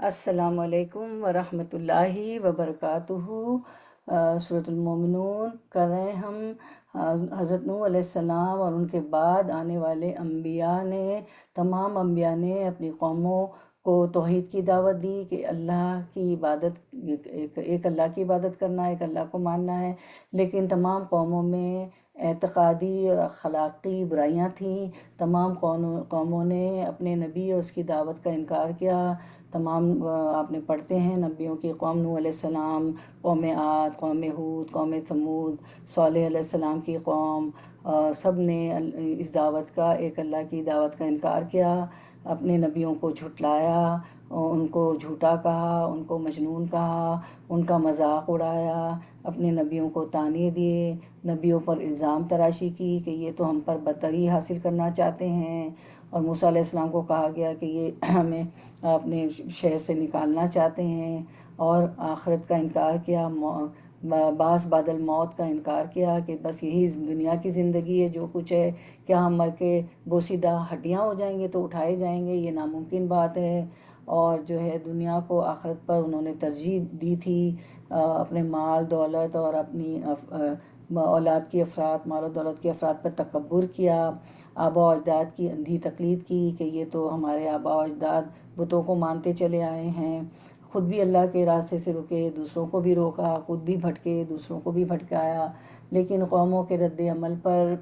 السلام علیکم ورحمۃ اللہ وبرکاتہ۔ سورۃ المومنون کر رہے ہیں ہم۔ حضرت نوح علیہ السلام اور ان کے بعد آنے والے تمام انبیاء نے اپنی قوموں کو توحید کی دعوت دی کہ اللہ کی عبادت، ایک اللہ کی عبادت کرنا، ایک اللہ کو ماننا ہے۔ لیکن تمام قوموں میں اعتقادی اور اخلاقی برائیاں تھیں۔ تمام قوموں نے اپنے نبی اور اس کی دعوت کا انکار کیا۔ تمام آپ نے پڑھتے ہیں نبیوں کی قوم نوح علیہ السلام، قوم عاد، قوم ہود، قوم ثمود، صالح علیہ السلام کی قوم، سب نے اس دعوت کا، ایک اللہ کی دعوت کا انکار کیا، اپنے نبیوں کو جھٹلایا، ان کو جھوٹا کہا، ان کو مجنون کہا، ان کا مذاق اڑایا، اپنے نبیوں کو طعنے دیے، نبیوں پر الزام تراشی کی کہ یہ تو ہم پر برتری حاصل کرنا چاہتے ہیں، اور موسیٰ علیہ السلام کو کہا گیا کہ یہ ہمیں اپنے شہر سے نکالنا چاہتے ہیں، اور آخرت کا انکار کیا، بعث بعد الموت کا انکار کیا کہ بس یہی دنیا کی زندگی ہے، جو کچھ ہے، کیا ہم مر کے بوسیدہ ہڈیاں ہو جائیں گے تو اٹھائے جائیں گے؟ یہ ناممکن بات ہے۔ اور جو ہے دنیا کو آخرت پر انہوں نے ترجیح دی تھی، اپنے مال دولت اور اپنی اولاد کی افراط، مال و دولت کی افراط پر تکبر کیا، آبا و اجداد کی اندھی تقلید کی کہ یہ تو ہمارے آبا و اجداد بتوں کو مانتے چلے آئے ہیں، خود بھی اللہ کے راستے سے رکے، دوسروں کو بھی روکا، خود بھی بھٹکے، دوسروں کو بھی بھٹکایا۔ لیکن قوموں کے رد عمل پر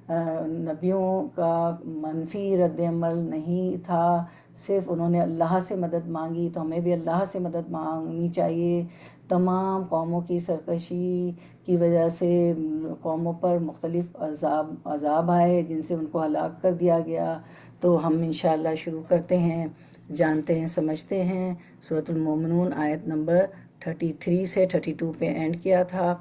نبیوں کا منفی رد عمل نہیں تھا، صرف انہوں نے اللہ سے مدد مانگی، تو ہمیں بھی اللہ سے مدد مانگنی چاہیے۔ تمام قوموں کی سرکشی کی وجہ سے قوموں پر مختلف عذاب آئے جن سے ان کو ہلاک کر دیا گیا۔ تو ہم انشاءاللہ شروع کرتے ہیں، جانتے ہیں، سمجھتے ہیں۔ سورۃ المومنون آیت نمبر 33 سے 32 پہ اینڈ کیا تھا،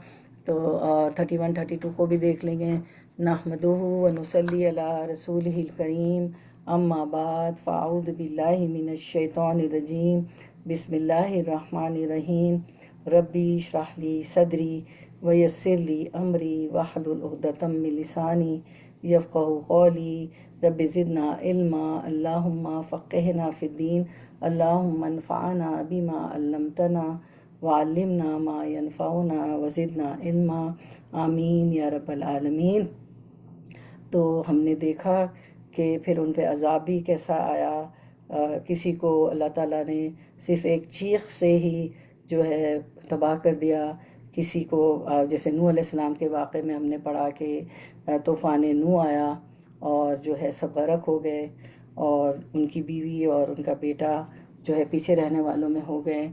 تو 31 32 کو بھی دیکھ لیں گے۔ نحمدہ ونصلی علی رسولہ الکریم، اما بعد فاعوذ باللہ من الشیطان الرجیم، بسم اللہ الرحمن الرحیم۔ ربی اشرح لی صدری ویسر لی امری واحلل عقدۃ من لسانی یفقہوا قولی۔ رب زدنا علما، اللہم فقہنا فی الدین، اللہم انفعنا بما علمتنا وعلمنا ما ینفعنا وزدنا علما، آمین یا رب العالمین۔ تو ہم نے دیکھا کہ پھر ان پہ عذاب بھی کیسا آیا۔ کسی کو اللہ تعالیٰ نے صرف ایک چیخ سے ہی جو ہے تباہ کر دیا، کسی کو جیسے نوح علیہ السلام کے واقعے میں ہم نے پڑھا کہ طوفان نوح آیا اور جو ہے سب غرق ہو گئے، اور ان کی بیوی اور ان کا بیٹا جو ہے پیچھے رہنے والوں میں ہو گئے۔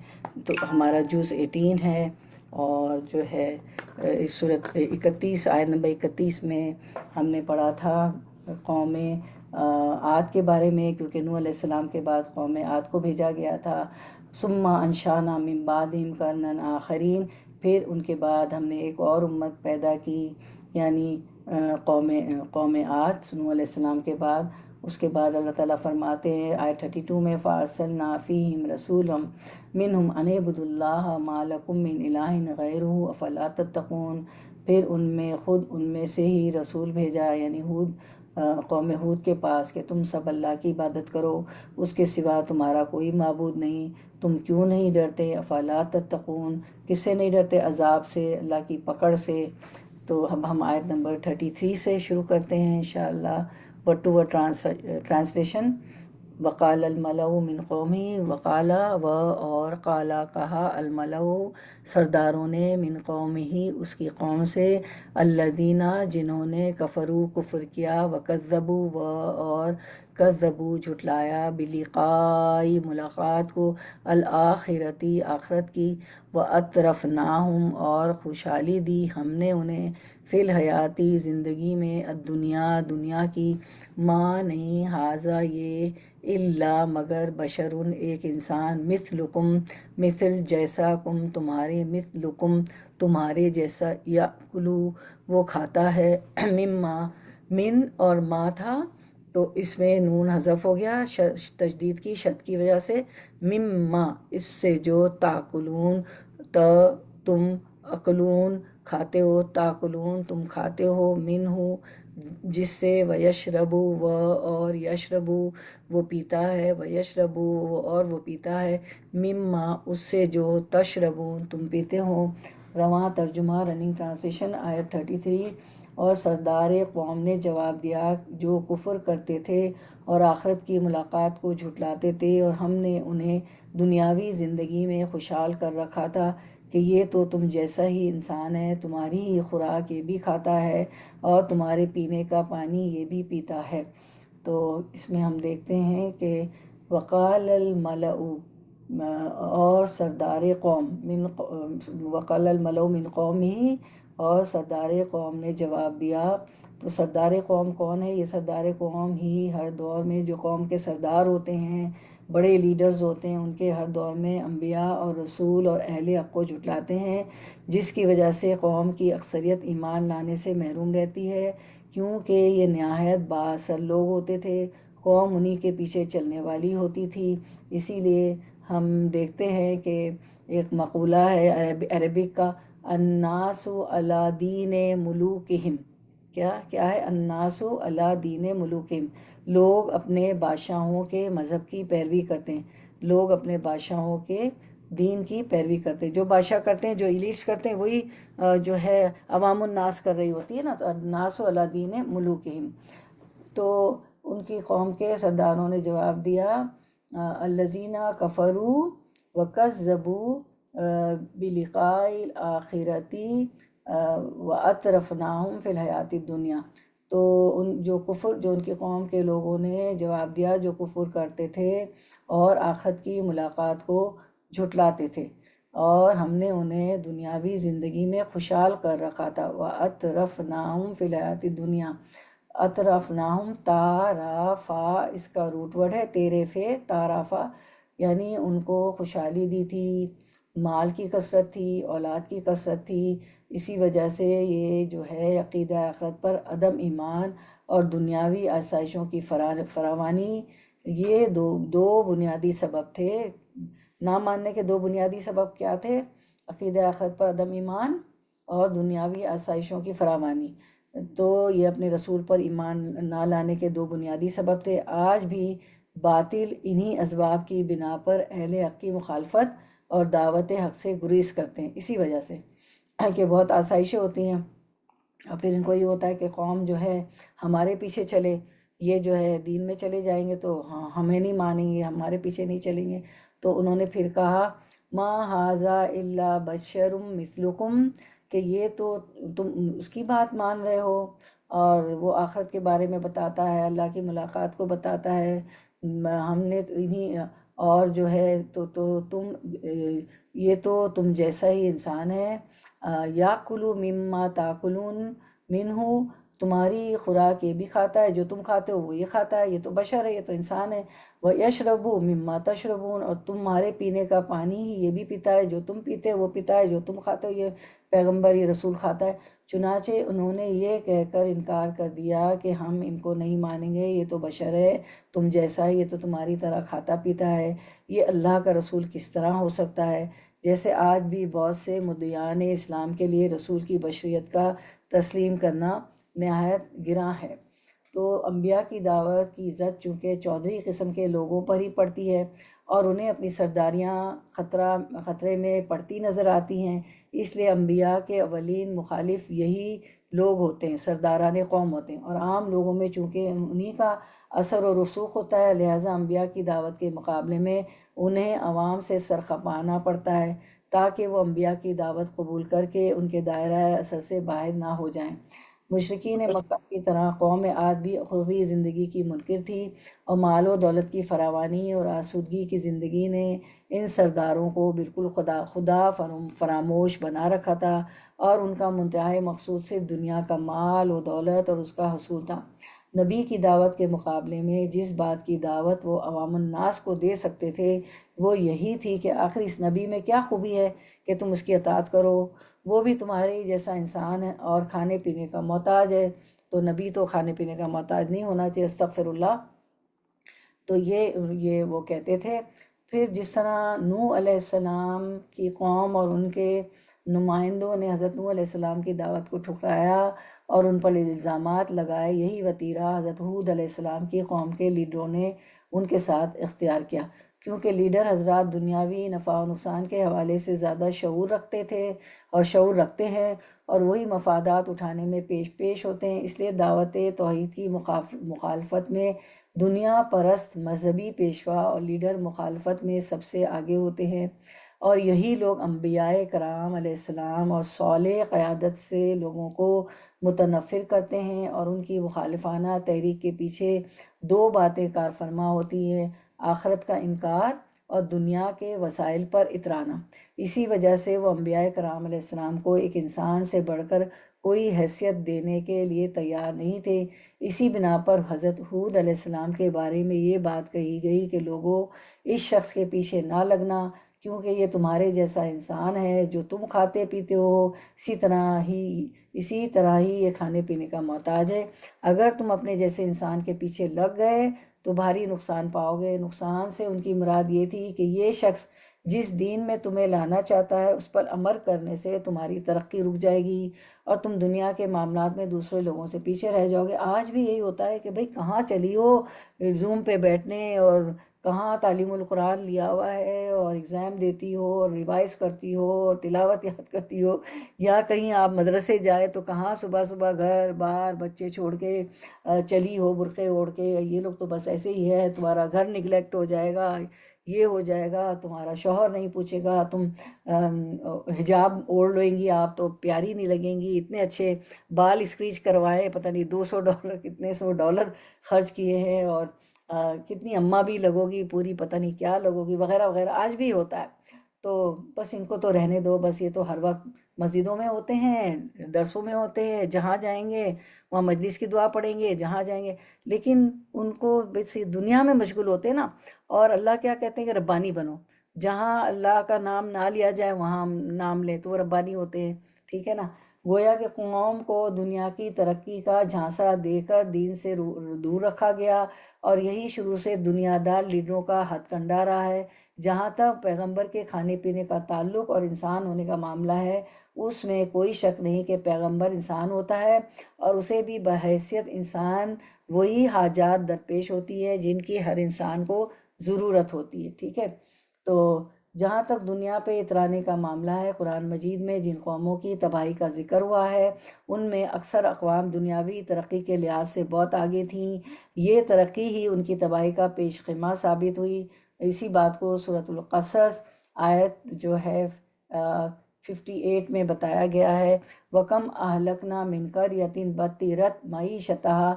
تو ہمارا جز 18 ہے، اور جو ہے اس صورت 31 آیت نمبر 31 میں ہم نے پڑھا تھا قوم عاد کے بارے میں، کیونکہ نوح علیہ السلام کے بعد قوم عاد کو بھیجا گیا تھا۔ ثم انشانا من بعدہم قرنا آخرین، پھر ان کے بعد ہم نے ایک اور امت پیدا کی، یعنی قوم عاد، نوح علیہ السلام کے بعد۔ اس کے بعد اللہ تعالیٰ فرماتے ہیں آیت 32 میں، فَأَرْسَلْنَا فِيهِمْ رَسُولًا مِّنْهُمْ أَنِ اعْبُدُوا اللَّهَ مَا لَكُم مِّنْ إِلَٰهٍ غَيْرُهُ أَفَلَا تَتَّقُونَ، پھر ان میں سے ہی رسول بھیجا، یعنی قوم ہود کے پاس، کہ تم سب اللہ کی عبادت کرو، اس کے سوا تمہارا کوئی معبود نہیں، تم کیوں نہیں ڈرتے؟ افلا تتقون، کس سے نہیں ڈرتے؟ عذاب سے، اللہ کی پکڑ سے۔ تو اب ہم آیت نمبر 33 سے شروع کرتے ہیں انشاءاللہ۔ Word to word translation. وقال الملأ من قومی، وقالا اور قالا کہا، الملأ سرداروں نے، من قومی ہی اس کی قوم سے، الذین جنہوں نے، کفروا کفر کیا، وکذبوا اور کذبوا جھٹلایا، بلقاء ملاقات کو، الآخرتی آخرت کی، واترفناہم اور خوشحالی دی ہم نے انہیں، فی الحیاتی زندگی میں، الدنیا دنیا کی، ما نہیں حاضہ یہ، الا مگر، بشرن ایک انسان، مثلکم مثل جیسا، کم تمہارے، مثلکم تمہارے جیسا، یاکلو وہ کھاتا ہے، مما من اور ما تھا تو اس میں نون حذف ہو گیا تشدید کی شد کی وجہ سے، مما اس سے جو، تاکلون تم اکلون کھاتے ہو، تاکلون تم کھاتے ہو، من ہو جس سے ویشربو و اور یشربو وہ پیتا ہے، ویشربو اور وہ پیتا ہے، مما اس سے جو تشربون تم پیتے ہو۔ رواں ترجمہ رننگ ٹرانسلیشن آیت 33۔ اور سردار قوم نے جواب دیا جو کفر کرتے تھے اور آخرت کی ملاقات کو جھٹلاتے تھے، اور ہم نے انہیں دنیاوی زندگی میں خوشحال کر رکھا تھا کہ یہ تو تم جیسا ہی انسان ہے، تمہاری ہی خوراک یہ بھی کھاتا ہے اور تمہارے پینے کا پانی یہ بھی پیتا ہے۔ تو اس میں ہم دیکھتے ہیں کہ وقال الملأ اور سردار قوم وقال الملأ من قومه اور سردار قوم نے جواب دیا۔ تو سردار قوم کون ہے؟ یہ سردار قوم ہی ہر دور میں جو قوم کے سردار ہوتے ہیں، بڑے لیڈرز ہوتے ہیں، ان کے ہر دور میں انبیاء اور رسول اور اہل حق کو جھٹلاتے ہیں، جس کی وجہ سے قوم کی اکثریت ایمان لانے سے محروم رہتی ہے، کیونکہ یہ نہایت بااثر لوگ ہوتے تھے، قوم انہی کے پیچھے چلنے والی ہوتی تھی۔ اسی لیے ہم دیکھتے ہیں کہ ایک مقولہ ہے عربک کا، الناس علی دین ملوکہم۔ کیا ہے؟ الناس علی دین ملوکہم، لوگ اپنے بادشاہوں کے مذہب کی پیروی کرتے ہیں، لوگ اپنے بادشاہوں کے دین کی پیروی کرتے ہیں، جو بادشاہ کرتے ہیں، جو ایلیٹس کرتے ہیں، وہی جو ہے عوام الناس کر رہی ہوتی ہے نا۔ تو الناس علی دین ملوکہم، تو ان کی قوم کے سرداروں نے جواب دیا، الذین کفروا وکذبوا بلقاء الآخرۃ واترفناہم فی الحیاۃ الدنیا۔ تو جو ان کی قوم کے لوگوں نے جواب دیا جو کفر کرتے تھے اور آخرت کی ملاقات کو جھٹلاتے تھے، اور ہم نے انہیں دنیاوی زندگی میں خوشحال کر رکھا تھا۔ وَأَتْرَفْنَاهُمْ فِي الْحَيَاةِ الدُّنْيَا، اطرفناہم تارافا، اس کا روٹ ورڈ ہے تیرے فے تارافا، یعنی ان کو خوشحالی دی تھی، مال کی کثرت تھی، اولاد کی کثرت تھی، اسی وجہ سے یہ جو ہے عقیدہ آخرت پر عدم ایمان اور دنیاوی آسائشوں کی فراوانی، یہ دو بنیادی سبب تھے۔ نہ ماننے کے دو بنیادی سبب کیا تھے؟ عقیدہ آخرت پر عدم ایمان اور دنیاوی آسائشوں کی فراوانی۔ تو یہ اپنے رسول پر ایمان نہ لانے کے دو بنیادی سبب تھے۔ آج بھی باطل انہی اسباب کی بنا پر اہل حق کی مخالفت اور دعوت حق سے گریز کرتے ہیں، اسی وجہ سے کہ بہت آسائشیں ہوتی ہیں، اور پھر ان کو یہ ہوتا ہے کہ قوم جو ہے ہمارے پیچھے چلے، یہ جو ہے دین میں چلے جائیں گے تو ہمیں نہیں مانیں گے، ہمارے پیچھے نہیں چلیں گے۔ تو انہوں نے پھر کہا ما ھذا الا بشر مثلکم، کہ یہ تو تم اس کی بات مان رہے ہو، اور وہ آخرت کے بارے میں بتاتا ہے، اللہ کی ملاقات کو بتاتا ہے، ہم نے انہی اور جو ہے تو تم یہ تو تم جیسا ہی انسان ہے، یاکلوا مما تاکلون منہ، تمہاری خوراک یہ بھی کھاتا ہے، جو تم کھاتے ہو وہ یہ کھاتا ہے، یہ تو بشر ہے، یہ تو انسان ہے، وَيَشْرَبُ مِمَّا تَشْرَبُونَ، اور تمہارے پینے کا پانی ہی یہ بھی پیتا ہے، جو تم پیتے ہو وہ پیتا ہے، جو تم کھاتے ہو یہ پیغمبر یہ رسول کھاتا ہے۔ چنانچہ انہوں نے یہ کہہ کر انکار کر دیا کہ ہم ان کو نہیں مانیں گے، یہ تو بشر ہے تم جیسا ہی، یہ تو تمہاری طرح کھاتا پیتا ہے، یہ اللہ کا رسول کس طرح ہو سکتا ہے۔ جیسے آج بھی بہت سے مدعیان اسلام کے لیے رسول کی بشریت کا تسلیم کرنا نہایت گراں ہے۔ تو انبیاء کی دعوت کی عزت چونکہ چودھری قسم کے لوگوں پر ہی پڑتی ہے، اور انہیں اپنی سرداریاں خطرے میں پڑتی نظر آتی ہیں، اس لیے انبیاء کے اولین مخالف یہی لوگ ہوتے ہیں، سرداران قوم ہوتے ہیں، اور عام لوگوں میں چونکہ انہی کا اثر و رسوخ ہوتا ہے، لہٰذا انبیاء کی دعوت کے مقابلے میں انہیں عوام سے سر کھپانا پڑتا ہے تاکہ وہ انبیاء کی دعوت قبول کر کے ان کے دائرہ اثر سے باہر نہ ہو جائیں۔ مشرکین مکہ کی طرح قوم عاد بھی اخروی زندگی کی منکر تھی، اور مال و دولت کی فراوانی اور آسودگی کی زندگی نے ان سرداروں کو بالکل خدا فراموش بنا رکھا تھا، اور ان کا منتہائی مقصود صرف دنیا کا مال و دولت اور اس کا حصول تھا۔ نبی کی دعوت کے مقابلے میں جس بات کی دعوت وہ عوام الناس کو دے سکتے تھے وہ یہی تھی کہ آخر اس نبی میں کیا خوبی ہے کہ تم اس کی اطاعت کرو، وہ بھی تمہارے جیسا انسان ہے اور کھانے پینے کا محتاج ہے، تو نبی تو کھانے پینے کا محتاج نہیں ہونا چاہیے، استغفر اللہ۔ تو یہ وہ کہتے تھے۔ پھر جس طرح نوح علیہ السلام کی قوم اور ان کے نمائندوں نے حضرت نوح علیہ السلام کی دعوت کو ٹھکرایا اور ان پر الزامات لگائے۔ یہی وتیرہ حضرت ہود علیہ السلام کی قوم کے لیڈروں نے ان کے ساتھ اختیار کیا، کیونکہ لیڈر حضرات دنیاوی نفع و نقصان کے حوالے سے زیادہ شعور رکھتے تھے اور شعور رکھتے ہیں، اور وہی مفادات اٹھانے میں پیش ہوتے ہیں۔ اس لیے دعوت توحید کی مخالفت میں دنیا پرست مذہبی پیشوا اور لیڈر مخالفت میں سب سے آگے ہوتے ہیں، اور یہی لوگ انبیاء کرام علیہ السلام اور صالح قیادت سے لوگوں کو متنفر کرتے ہیں، اور ان کی مخالفانہ تحریک کے پیچھے دو باتیں کار فرما ہوتی ہیں: آخرت کا انکار اور دنیا کے وسائل پر اترانا۔ اسی وجہ سے وہ انبیاء کرام علیہ السلام کو ایک انسان سے بڑھ کر کوئی حیثیت دینے کے لیے تیار نہیں تھے۔ اسی بنا پر حضرت ہود علیہ السلام کے بارے میں یہ بات کہی گئی کہ لوگوں، اس شخص کے پیچھے نہ لگنا، کیونکہ یہ تمہارے جیسا انسان ہے، جو تم کھاتے پیتے ہو اسی طرح ہی یہ کھانے پینے کا محتاج ہے۔ اگر تم اپنے جیسے انسان کے پیچھے لگ گئے تو بھاری نقصان پاؤ گے۔ نقصان سے ان کی مراد یہ تھی کہ یہ شخص جس دین میں تمہیں لانا چاہتا ہے اس پر عمل کرنے سے تمہاری ترقی رک جائے گی اور تم دنیا کے معاملات میں دوسرے لوگوں سے پیچھے رہ جاؤ گے۔ آج بھی یہی ہوتا ہے کہ بھئی کہاں چلی ہو زوم پہ بیٹھنے، اور کہاں تعلیم القرآن لیا ہوا ہے اور ایگزام دیتی ہو اور ریوائز کرتی ہو اور تلاوت یاد کرتی ہو، یا کہیں آپ مدرسے جائے تو کہاں صبح صبح گھر بار بچے چھوڑ کے چلی ہو برقعے اوڑھ کے۔ یہ لوگ تو بس ایسے ہی ہے، تمہارا گھر نگلیکٹ ہو جائے گا، یہ ہو جائے گا، تمہارا شوہر نہیں پوچھے گا، تم حجاب اوڑھ لیں گی آپ تو پیاری نہیں لگیں گی، اتنے اچھے بال اسکریچ کروائے، پتہ نہیں $200 کتنے $100 خرچ کیے ہیں، اور کتنی اماں بھی لگو گی، پوری پتہ نہیں کیا لگو گی، وغیرہ وغیرہ۔ آج بھی ہوتا ہے، تو بس ان کو تو رہنے دو، بس یہ تو ہر وقت مسجدوں میں ہوتے ہیں، درسوں میں ہوتے ہیں، جہاں جائیں گے وہاں مجلس کی دعا پڑھیں گے، جہاں جائیں گے، لیکن ان کو بس دنیا میں مشغول ہوتے ہیں نا۔ اور اللہ کیا کہتے ہیں کہ ربانی بنو، جہاں اللہ کا نام نہ لیا جائے وہاں ہم نام لیں تو وہ ربانی ہوتے ہیں، ٹھیک ہے نا۔ گویا کہ قوم کو دنیا کی ترقی کا جھانسا دے کر دین سے دور رکھا گیا، اور یہی شروع سے دنیا دار لیڈروں کا ہتھ کنڈا رہا ہے۔ جہاں تک پیغمبر کے کھانے پینے کا تعلق اور انسان ہونے کا معاملہ ہے، اس میں کوئی شک نہیں کہ پیغمبر انسان ہوتا ہے، اور اسے بھی بحیثیت انسان وہی حاجات درپیش ہوتی ہے جن کی ہر انسان کو ضرورت ہوتی ہے، ٹھیک ہے۔ تو جہاں تک دنیا پہ اترانے کا معاملہ ہے، قرآن مجید میں جن قوموں کی تباہی کا ذکر ہوا ہے ان میں اکثر اقوام دنیاوی ترقی کے لحاظ سے بہت آگے تھیں۔ یہ ترقی ہی ان کی تباہی کا پیش خیمہ ثابت ہوئی۔ اسی بات کو سورۃ القصص آیت جو ہے 58 میں بتایا گیا ہے، وَكَمْ أَهْلَكْنَا مِنْ قَرْيَةٍ بَطِرَتْ مَعِيشَتَهَا،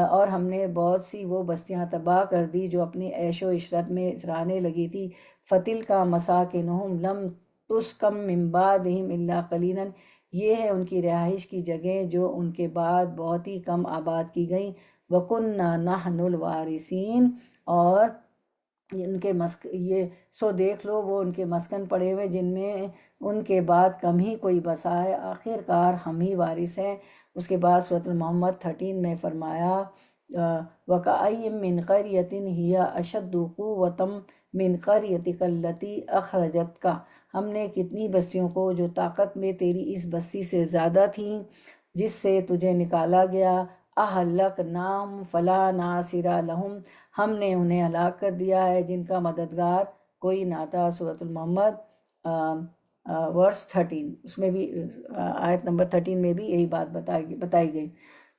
اور ہم نے بہت سی وہ بستیاں تباہ کر دی جو اپنی عیش و عشرت میں اترانے لگی تھی۔ فَتِلْكَ مَسَاكِنُهُمْ لَمْ تُسْكَنْ مِنْ بَعْدِهِمْ إِلَّا قَلِيلًا، یہ ہے ان کی رہائش کی جگہیں جو ان کے بعد بہت ہی کم آباد کی گئیں۔ وَكُنَّا نَحْنُ الْوَارِثِينَ، اور ان کے یہ سو دیکھ لو وہ ان کے مسکن پڑے ہوئے جن میں ان کے بعد کم ہی کوئی بسا ہے، آخر کار ہم ہی وارث ہیں۔ اس کے بعد سورۃ محمد 13 میں فرمایا وَكَأَيٍّ مِّن قَرْيَةٍ هِيَ أَشَدُّ قُوَّةً مِّن قَرْيَتِكَ الَّتِي أَخْرَجَتْكَ، ہم نے کتنی بستیوں کو جو طاقت میں تیری اس بستی سے زیادہ تھیں جس سے تجھے نکالا گیا، أَهْلَكْنَاهُمْ فَلَا نَاصِرَ لَهُمْ، ہم نے انہیں ہلاک کر دیا ہے جن کا مددگار کوئی نہ تھا۔ سورۃ المحمد ورس 13، اس میں بھی آیت نمبر 13 میں بھی یہی بات بتائی گئی۔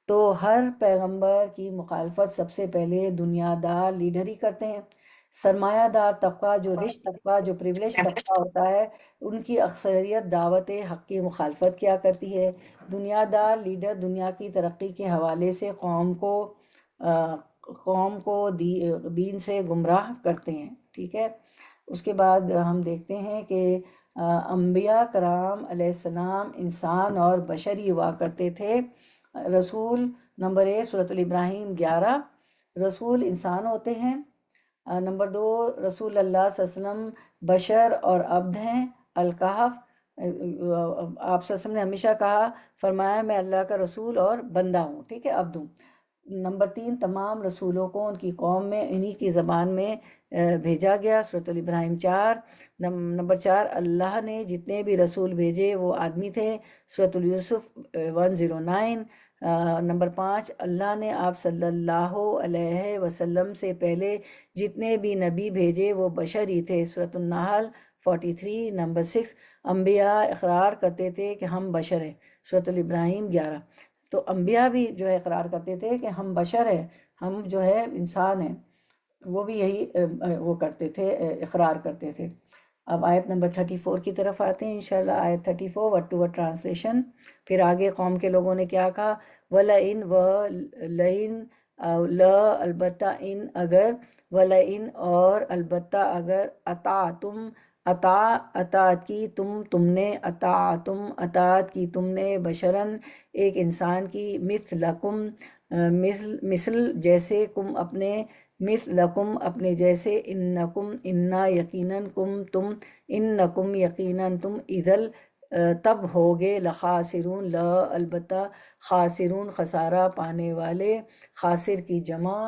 تو ہر پیغمبر کی مخالفت سب سے پہلے دنیا دار لیڈر ہی کرتے ہیں۔ سرمایہ دار طبقہ، جو رچ طبقہ، جو پریولیج طبقہ ہوتا ہے، ان کی اکثریت دعوت حق کی مخالفت کیا کرتی ہے۔ دنیا دار لیڈر دنیا کی ترقی کے حوالے سے قوم کو دین سے گمراہ کرتے ہیں، ٹھیک ہے۔ اس کے بعد ہم دیکھتے ہیں کہ انبیاء کرام علیہ السلام انسان اور بشر ہی ہوا کرتے تھے۔ رسول نمبر 1 سورۃ الابراہیم 11، رسول انسان ہوتے ہیں۔ نمبر 2 رسول اللہ صلی اللہ علیہ وسلم بشر اور عبد ہیں۔ الکہف، آپ صلی اللہ علیہ وسلم نے ہمیشہ کہا، فرمایا میں اللہ کا رسول اور بندہ ہوں، ٹھیک ہے، عبد ہوں۔ نمبر 3 تمام رسولوں کو ان کی قوم میں انہی کی زبان میں بھیجا گیا، سورۃ الابراہیم 4۔ نمبر 4 اللہ نے جتنے بھی رسول بھیجے وہ آدمی تھے، سورۃ یوسف 109۔ نمبر 5، اللہ نے آپ صلی اللہ علیہ وسلم سے پہلے جتنے بھی نبی بھیجے وہ بشر ہی تھے، سورۃ النحل 43۔ نمبر 6، انبیاء اقرار کرتے تھے کہ ہم بشر ہیں، سورۃ الابراہیم 11۔ تو انبیاء بھی جو ہے اقرار کرتے تھے کہ ہم بشر ہیں، ہم جو ہے انسان ہیں، وہ بھی یہی وہ کرتے تھے، اقرار کرتے تھے۔ اب آیت نمبر 34 کی طرف آتے ہیں انشاءاللہ۔ آیت 34 ورڈ ٹو ورڈ ٹرانسلیشن۔ پھر آگے قوم کے لوگوں نے کیا کہا، وَلَئِن وَلَئِن البتہ ان اگر، وَلَئِن اور البتہ اگر، اطاعت کی تم نے، اطاعت کی تم نے، بشرن ایک انسان کی، مثل جیسے، کم اپنے، مثلکم اپنے جیسے، انا یقیناً تم اذل تب ہوگے، لخاسرون البتہ خاسرون خسارہ پانے والے، خاسر کی جمع،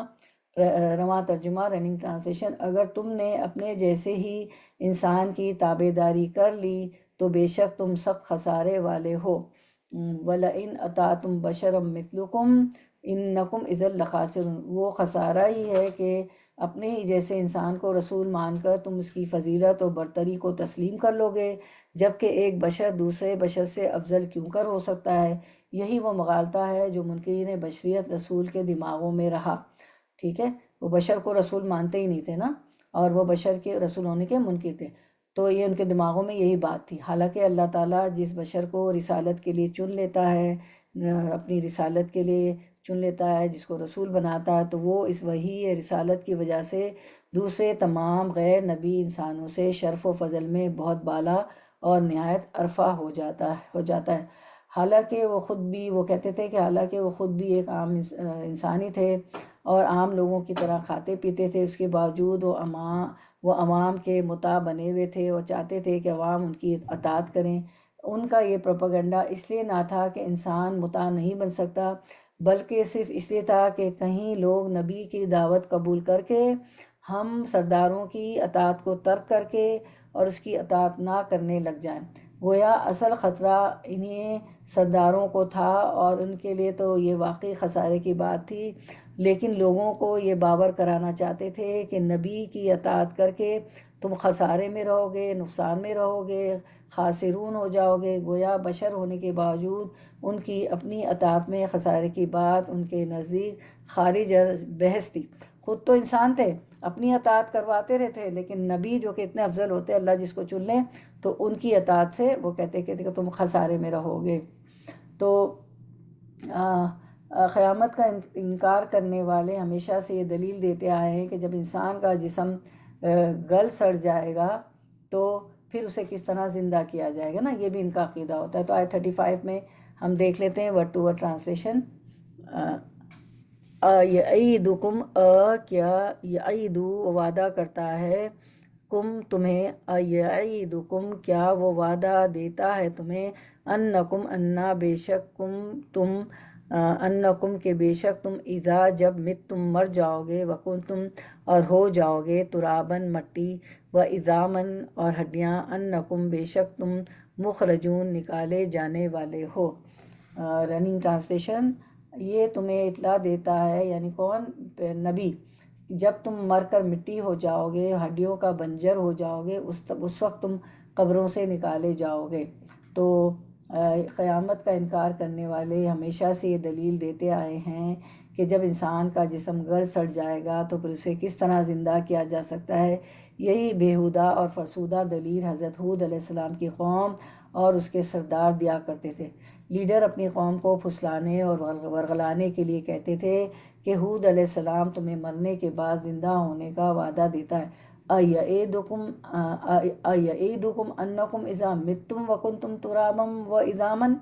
رواں ترجمہ رننگ ٹرانسلیشن۔ اگر تم نے اپنے جیسے ہی انسان کی تابع داری کر لی تو بے شک تم سخت خسارے والے ہو۔ وَلَئِنْ أَطَعْتُمْ بَشَرًا مِثْلَكُمْ إِنَّكُمْ إِذًا لَخَاسِرُونَ۔ وہ خسارہ ہی ہے کہ اپنے ہی جیسے انسان کو رسول مان کر تم اس کی فضیلت و برتری کو تسلیم کر لو گے، جبکہ ایک بشر دوسرے بشر سے افضل کیوں کر ہو سکتا ہے۔ یہی وہ مغالطہ ہے جو منکرین بشریت رسول کے دماغوں میں رہا، ٹھیک ہے۔ وہ بشر کو رسول مانتے ہی نہیں تھے نا، اور وہ بشر کے رسول ہونے کے منکر تھے، تو یہ ان کے دماغوں میں یہی بات تھی۔ حالانکہ اللہ تعالیٰ جس بشر کو رسالت کے لیے چن لیتا ہے، اپنی رسالت کے لیے چن لیتا ہے، جس کو رسول بناتا ہے، تو وہ اس وحی رسالت کی وجہ سے دوسرے تمام غیر نبی انسانوں سے شرف و فضل میں بہت بالا اور نہایت عرفہ ہو جاتا ہے۔ حالانکہ وہ خود بھی، وہ کہتے تھے کہ حالانکہ وہ خود بھی ایک عام انسانی تھے اور عام لوگوں کی طرح کھاتے پیتے تھے، اس کے باوجود وہ عوام کے مطاع بنے ہوئے تھے، وہ چاہتے تھے کہ عوام ان کی اطاعت کریں۔ ان کا یہ پروپیگنڈا اس لیے نہ تھا کہ انسان مطاع نہیں بن سکتا، بلکہ صرف اس لیے تھا کہ کہیں لوگ نبی کی دعوت قبول کر کے ہم سرداروں کی اطاعت کو ترک کر کے اور اس کی اطاعت نہ کرنے لگ جائیں۔ گویا اصل خطرہ انہیں سرداروں کو تھا، اور ان کے لیے تو یہ واقعی خسارے کی بات تھی، لیکن لوگوں کو یہ باور کرانا چاہتے تھے کہ نبی کی اطاعت کر کے تم خسارے میں رہو گے، نقصان میں رہو گے، خاسرون ہو جاؤ گے۔ گویا بشر ہونے کے باوجود ان کی اپنی اطاعت میں خسارے کی بات ان کے نزدیک خارج بحث تھی۔ خود تو انسان تھے، اپنی اطاعت کرواتے رہتے، لیکن نبی جو کہ اتنے افضل ہوتے، اللہ جس کو چن لیں، تو ان کی اطاعت سے وہ کہتے کہ تم خسارے میں رہو گے۔ تو قیامت کا انکار کرنے والے ہمیشہ سے یہ دلیل دیتے آئے ہیں کہ جب انسان کا جسم گل سڑ جائے گا تو پھر اسے کس طرح زندہ کیا جائے گا نا، یہ بھی ان کا عقیدہ ہوتا ہے۔ تو آیت 35 میں ہم دیکھ لیتے ہیں ورڈ ٹو ورڈ ٹرانسلیشن۔ یعیدکم، کیا یعیدو وعدہ کرتا ہے، کم تمہیں، یعیدکم کیا وہ وعدہ دیتا ہے تمہیں، انکم انا بے شک تم انکم کے بے شک تم، اذا جب مت تم مر جاؤ گے، وکنتم اور ہو جاؤ گے، ترابن مٹی، و اذامن اور ہڈیاں، انکم بے شک تم، مخرجون نکالے جانے والے ہو۔ Running translation. یہ تمہیں اطلاع دیتا ہے، یعنی کون؟ نبی، جب تم مر کر مٹی ہو جاؤ گے، ہڈیوں کا بنجر ہو جاؤ گے، اس وقت تم قبروں سے نکالے جاؤ گے۔ تو قیامت کا انکار کرنے والے ہمیشہ سے یہ دلیل دیتے آئے ہیں کہ جب انسان کا جسم گل سڑ جائے گا تو پھر اسے کس طرح زندہ کیا جا سکتا ہے۔ یہی بیہودہ اور فرسودہ دلیل حضرت ہود علیہ السلام کی قوم اور اس کے سردار دیا کرتے تھے۔ لیڈر اپنی قوم کو پھسلانے اور ورغلانے کے لیے کہتے تھے کہ ہود علیہ السلام تمہیں مرنے کے بعد زندہ ہونے کا وعدہ دیتا ہے۔ اَیَعِیدُکُمْ أَنَّکُمْ اِذَا مِتُّمْ وَکُنْتُمْ تُرَابًا وَعِظَامًا،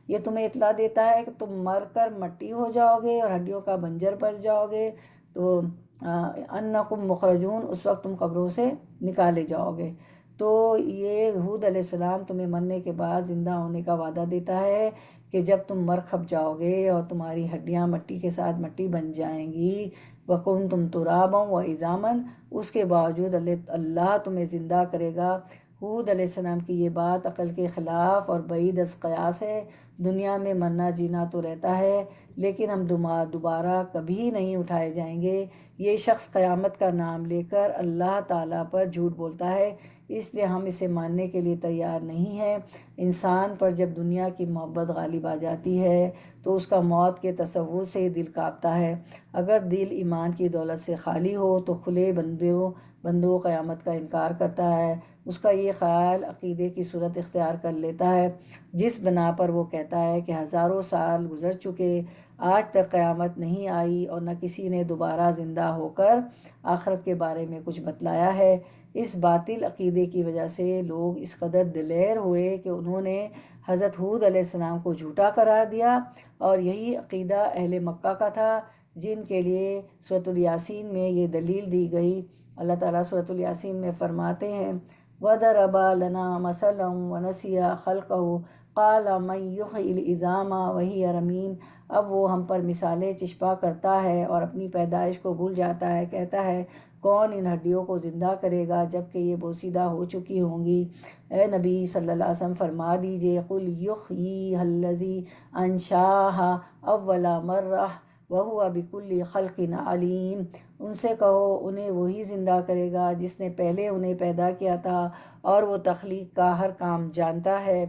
یہ تمہیں اطلاع دیتا ہے کہ تم مر کر مٹی ہو جاؤ گے اور ہڈیوں کا بنجر بن جاؤ گے، تو انکم مخرجون، اس وقت تم قبروں سے نکالے جاؤ گے۔ تو یہ ہود علیہ السلام تمہیں مرنے کے بعد زندہ ہونے کا وعدہ دیتا ہے کہ جب تم مر کھپ جاؤ گے اور تمہاری ہڈیاں مٹی کے ساتھ مٹی بن جائیں گی، وَكُنْتُمْ تُرَابًا وَعِظَامًا، اس کے باوجود اللہ تمہیں زندہ کرے گا، حود علیہ السلام کی یہ بات عقل کے خلاف اور بعید از قیاس ہے۔ دنیا میں مرنا جینا تو رہتا ہے، لیکن ہم دوبارہ کبھی نہیں اٹھائے جائیں گے۔ یہ شخص قیامت کا نام لے کر اللہ تعالیٰ پر جھوٹ بولتا ہے، اس لیے ہم اسے ماننے کے لیے تیار نہیں ہیں۔ انسان پر جب دنیا کی محبت غالب آ جاتی ہے تو اس کا موت کے تصور سے دل کانپتا ہے۔ اگر دل ایمان کی دولت سے خالی ہو تو کھلے بندوں قیامت کا انکار کرتا ہے۔ اس کا یہ خیال عقیدے کی صورت اختیار کر لیتا ہے، جس بنا پر وہ کہتا ہے کہ ہزاروں سال گزر چکے، آج تک قیامت نہیں آئی اور نہ کسی نے دوبارہ زندہ ہو کر آخرت کے بارے میں کچھ بتلایا ہے۔ اس باطل عقیدے کی وجہ سے لوگ اس قدر دلیر ہوئے کہ انہوں نے حضرت حود علیہ السلام کو جھوٹا قرار دیا، اور یہی عقیدہ اہل مکہ کا تھا، جن کے لیے سورۃ الیاسین میں یہ دلیل دی گئی۔ اللہ تعالیٰ سورۃ الیاسین میں فرماتے ہیں وَضَرَبَ لَنَا مَثَلًا وَنَسِیَ خَلْقَهُ قَالَ مَن يُحْيِي الْعِظَامَ وَهِيَ رَمِيمٌ۔ اب وہ ہم پر مثالیں چشپا کرتا ہے اور اپنی پیدائش کو بھول جاتا ہے، کہتا ہے کون ان ہڈیوں کو زندہ کرے گا جب کہ یہ بوسیدہ ہو چکی ہوں گی۔ اے نبی صلی اللہ علیہ وسلم فرما دیجئے قُلْ يُحْيِيهَا الَّذِي أَنشَأَهَا أَوَّلَ مَرَّةٍ وَهُوَ بِكُلِّ خَلْقٍ عَلِيمٌ۔ ان سے کہو انہیں وہی زندہ کرے گا جس نے پہلے انہیں پیدا کیا تھا، اور وہ تخلیق کا ہر کام جانتا ہے۔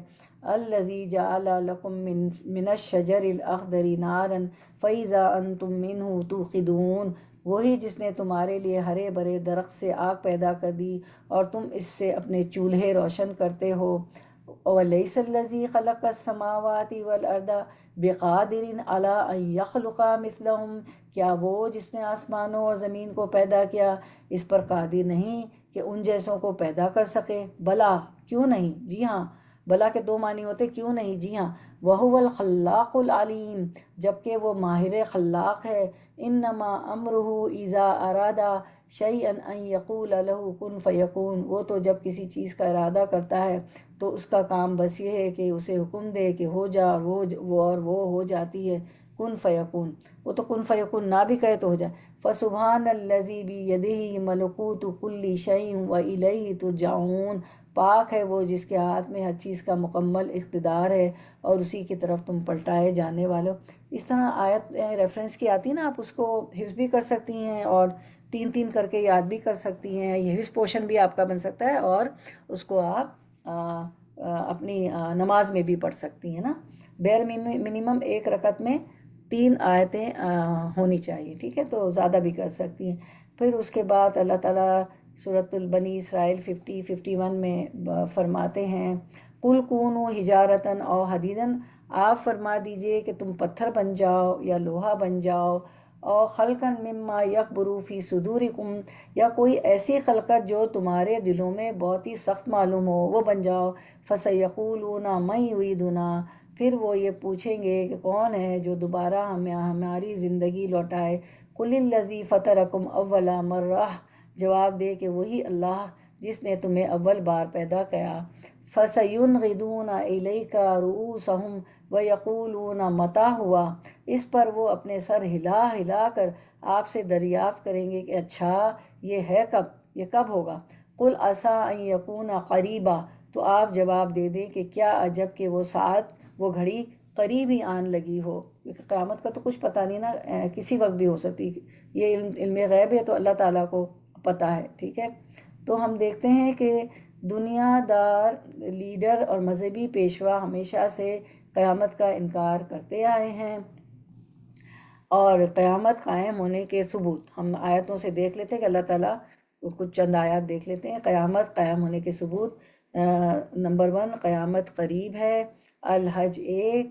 الَّذِي جَعَلَ لَكُم مِّنَ الشَّجَرِ الْأَخْضَرِ نَارًا فَإِذَا أَنتُم مِّنْهُ تُوقِدُونَ۔ وہی جس نے تمہارے لیے ہرے بھرے درخت سے آگ پیدا کر دی اور تم اس سے اپنے چولہے روشن کرتے ہو۔ وَلَيْسَ الَّذِي خَلَقَ السَّمَاوَاتِ وَالْأَرْضَ بِقَادِرٍ عَلَىٰ أَن يَخْلُقَ مِثْلَهُمْ۔ کیا وہ جس نے آسمانوں اور زمین کو پیدا کیا اس پر قادر نہیں کہ ان جیسوں کو پیدا کر سکے؟ بلا، کیوں نہیں، جی ہاں۔ بلا کے دو معنی ہوتے، کیوں نہیں، جی ہاں۔ وَهُوَ الْخَلَّاقُ الْعَلِيمُ، جبکہ وہ ماہر خلاق ہے۔ انما امرہ اذا ارادہ شیئا ان یقول لہ کن فیکون۔ وہ تو جب کسی چیز کا ارادہ کرتا ہے تو اس کا کام بس یہ ہے کہ اسے حکم دے کہ ہو جا، اور وہ ہو جاتی ہے، کن فیکون۔ وہ تو کن فیکون نہ بھی کہے تو ہو جائے۔ فسبحان الذی بیدہ ملکوت کل شیء والیہ ترجعون۔ پاک ہے وہ جس کے ہاتھ میں ہر چیز کا مکمل اقتدار ہے اور اسی کی طرف تم پلٹائے جانے والو۔ اس طرح آیت ریفرنس کی آتی ہے نا، آپ اس کو حفظ بھی کر سکتی ہیں اور تین تین کر کے یاد بھی کر سکتی ہیں۔ یہ حفظ پورشن بھی آپ کا بن سکتا ہے اور اس کو آپ اپنی نماز میں بھی پڑھ سکتی ہیں نا۔ بیر منیمم ایک رکعت میں 3 آیتیں ہونی چاہیے، ٹھیک ہے، تو زیادہ بھی کر سکتی ہیں۔ پھر اس کے بعد اللہ تعالیٰ سورۃ البنی اسرائیل 51 میں فرماتے ہیں قُلْ كُونُوا حِجَارَةً أَوْ حَدِيدًا۔ آپ فرما دیجئے کہ تم پتھر بن جاؤ یا لوہا بن جاؤ، اور خلقاً مما یکبر فی صدورکم، یا کوئی ایسی خلقت جو تمہارے دلوں میں بہت ہی سخت معلوم ہو وہ بن جاؤ۔ فسیقولون من یعیدنا، پھر وہ یہ پوچھیں گے کہ کون ہے جو دوبارہ ہماری زندگی لوٹائے۔ قل الذی فطرکم اول مرہ، جواب دے کہ وہی اللہ جس نے تمہیں اول بار پیدا کیا۔ فَسَيُنْغِضُونَ إِلَيْكَ رُؤُوسَهُمْ وَيَقُولُونَ مَتَىٰ هُوَ۔ اس پر وہ اپنے سر ہلا ہلا کر آپ سے دریافت کریں گے کہ اچھا یہ ہے کب، یہ کب ہوگا۔ قُلْ عَسَىٰ أَن يَكُونَ قَرِيبًا، تو آپ جواب دے دیں کہ کیا عجب کہ وہ ساتھ وہ گھڑی قریب ہی آن لگی ہو۔ قیامت کا تو کچھ پتہ نہیں نا، کسی وقت بھی ہو سکتی۔ یہ علم غیب ہے تو اللہ تعالیٰ کو پتہ ہے، ٹھیک ہے۔ تو ہم دیکھتے ہیں کہ دنیا دار لیڈر اور مذہبی پیشوا ہمیشہ سے قیامت کا انکار کرتے آئے ہیں، اور قیامت قائم ہونے کے ثبوت ہم آیتوں سے دیکھ لیتے ہیں کہ اللہ تعالیٰ کچھ چند آیات دیکھ لیتے ہیں۔ قیامت قائم ہونے کے ثبوت، نمبر 1 قیامت قریب ہے، الحج 1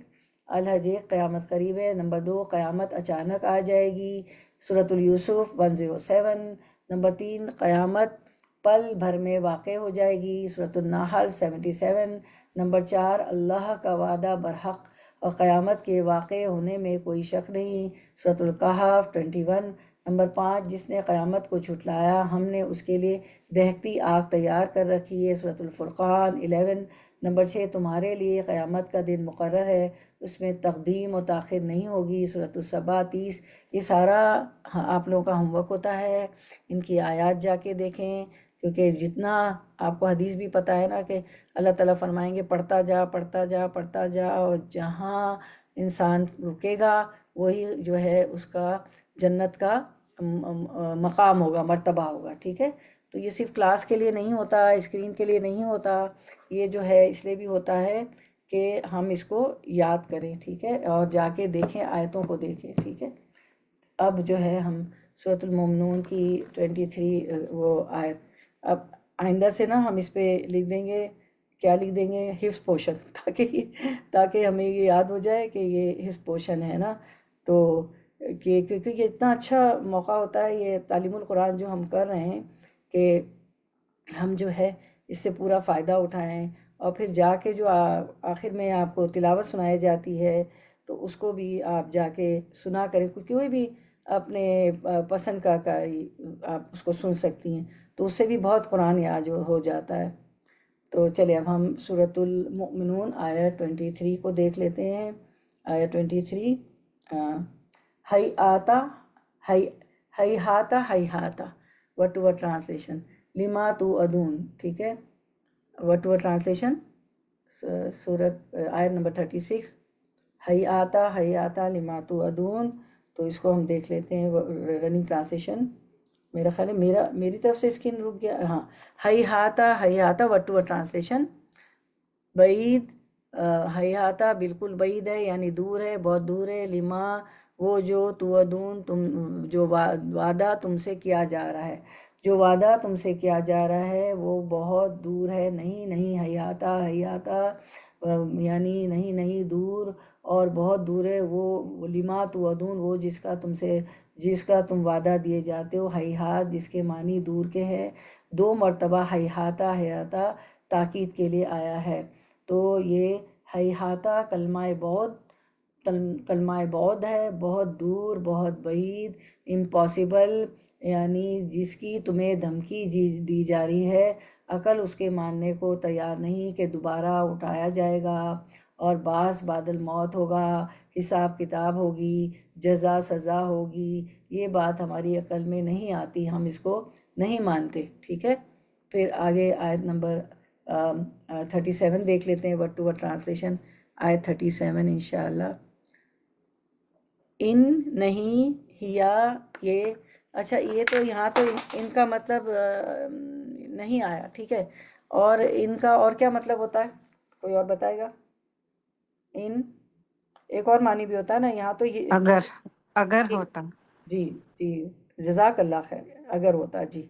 قیامت قریب ہے۔ نمبر 2 قیامت اچانک آ جائے گی، سورۃ الیوسف 107۔ نمبر 3 قیامت پل بھر میں واقع ہو جائے گی، سورۃ النحل 77۔ نمبر 4 اللہ کا وعدہ برحق اور قیامت کے واقع ہونے میں کوئی شک نہیں، سورۃ الکہف 21۔ نمبر 5 جس نے قیامت کو جھٹلایا ہم نے اس کے لیے دہکتی آگ تیار کر رکھی ہے، سورۃ الفرقان 11۔ نمبر 6 تمہارے لیے قیامت کا دن مقرر ہے، اس میں تقدیم و تاخیر نہیں ہوگی، سورۃ السبا 30۔ یہ سارا آپ لوگوں کا ہوم ورک ہوتا ہے، ان کی آیات جا کے دیکھیں، کیونکہ جتنا آپ کو حدیث بھی پتہ ہے نا کہ اللہ تعالیٰ فرمائیں گے پڑھتا جا پڑھتا جا پڑھتا جا، اور جہاں انسان رکے گا وہی جو ہے اس کا جنت کا مقام ہوگا، مرتبہ ہوگا، ٹھیک ہے؟ تو یہ صرف کلاس کے لیے نہیں ہوتا، اسکرین کے لیے نہیں ہوتا، یہ جو ہے اس لیے بھی ہوتا ہے کہ ہم اس کو یاد کریں، ٹھیک ہے، اور جا کے دیکھیں، آیتوں کو دیکھیں، ٹھیک ہے؟ اب جو ہے ہم سورۃ المومنون کی 23 وہ آیت، اب آئندہ سے نا ہم اس پہ لکھ دیں گے، کیا لکھ دیں گے؟ حفظ پوشن، تاکہ ہمیں یہ یاد ہو جائے کہ یہ حفظ پوشن ہے نا۔ تو کیونکہ یہ اتنا اچھا موقع ہوتا ہے یہ تعلیم القرآن جو ہم کر رہے ہیں، کہ ہم جو ہے اس سے پورا فائدہ اٹھائیں، اور پھر جا کے جو آخر میں آپ کو تلاوت سنائی جاتی ہے تو اس کو بھی آپ جا کے سنا کریں، کوئی بھی اپنے پسند کا آپ اس کو سن سکتی ہیں، تو اس سے بھی بہت قرآن یاد ہو جاتا ہے۔ تو چلے اب ہم سورۃ المؤمنون آیت 23 کو دیکھ لیتے ہیں۔ آیت 23، ہی آتا ہی ہاتا وٹ ٹو ٹرانسلیشن لما تو ادون، ٹھیک ہے، وٹ ٹو ٹرانسلیشن سورت آیت نمبر 36، ہی آتا لما تو ادون۔ تو اس کو ہم دیکھ لیتے ہیں رننگ ٹرانسلیشن، میرا خیال ہے میری طرف سے اسکرین رک گیا، ہاں، ہی ہاتا وٹ ٹو ٹرانسلیشن، بعید، ہی ہاتا بالکل بعید ہے، یعنی دور ہے، بہت دور ہے، لما وہ جو توعدون تم جو وعدہ تم سے کیا جا رہا ہے، جو وعدہ تم سے کیا جا رہا ہے وہ بہت دور ہے، نہیں ہی آتا یعنی نہیں دور، اور بہت دور ہے وہ لما توعدون، وہ جس کا تم وعدہ دیے جاتے ہو، ہیہات جس کے معنی دور کے ہیں، 2 مرتبہ ہیہاتا تاکید کے لیے آیا ہے۔ تو یہ ہیہاتا کلمہ بعد ہے، بہت دور، بہت بعید، امپاسبل، یعنی جس کی تمہیں دھمکی دی جا رہی ہے، عقل اس کے ماننے کو تیار نہیں کہ دوبارہ اٹھایا جائے گا، اور بعد الموت ہوگا، حساب کتاب ہوگی، جزا سزا ہوگی، یہ بات ہماری عقل میں نہیں آتی، ہم اس کو نہیں مانتے، ٹھیک ہے؟ پھر آگے آیت نمبر 37 دیکھ لیتے ہیں، ورڈ ٹو ورڈ ٹرانسلیشن، آیت 37 انشاءاللہ۔ ان نہیں ہیا، یہ اچھا، یہ تو یہاں تو ان کا مطلب نہیں آیا، ٹھیک ہے، اور ان کا اور کیا مطلب ہوتا ہے؟ کوئی اور بتائے گا؟ ان ایک اور معنی بھی ہوتا ہے نا یہاں تو، یہ اگر ہوتا، جی جی، جزاک اللہ خیر، اگر ہوتا، جی۔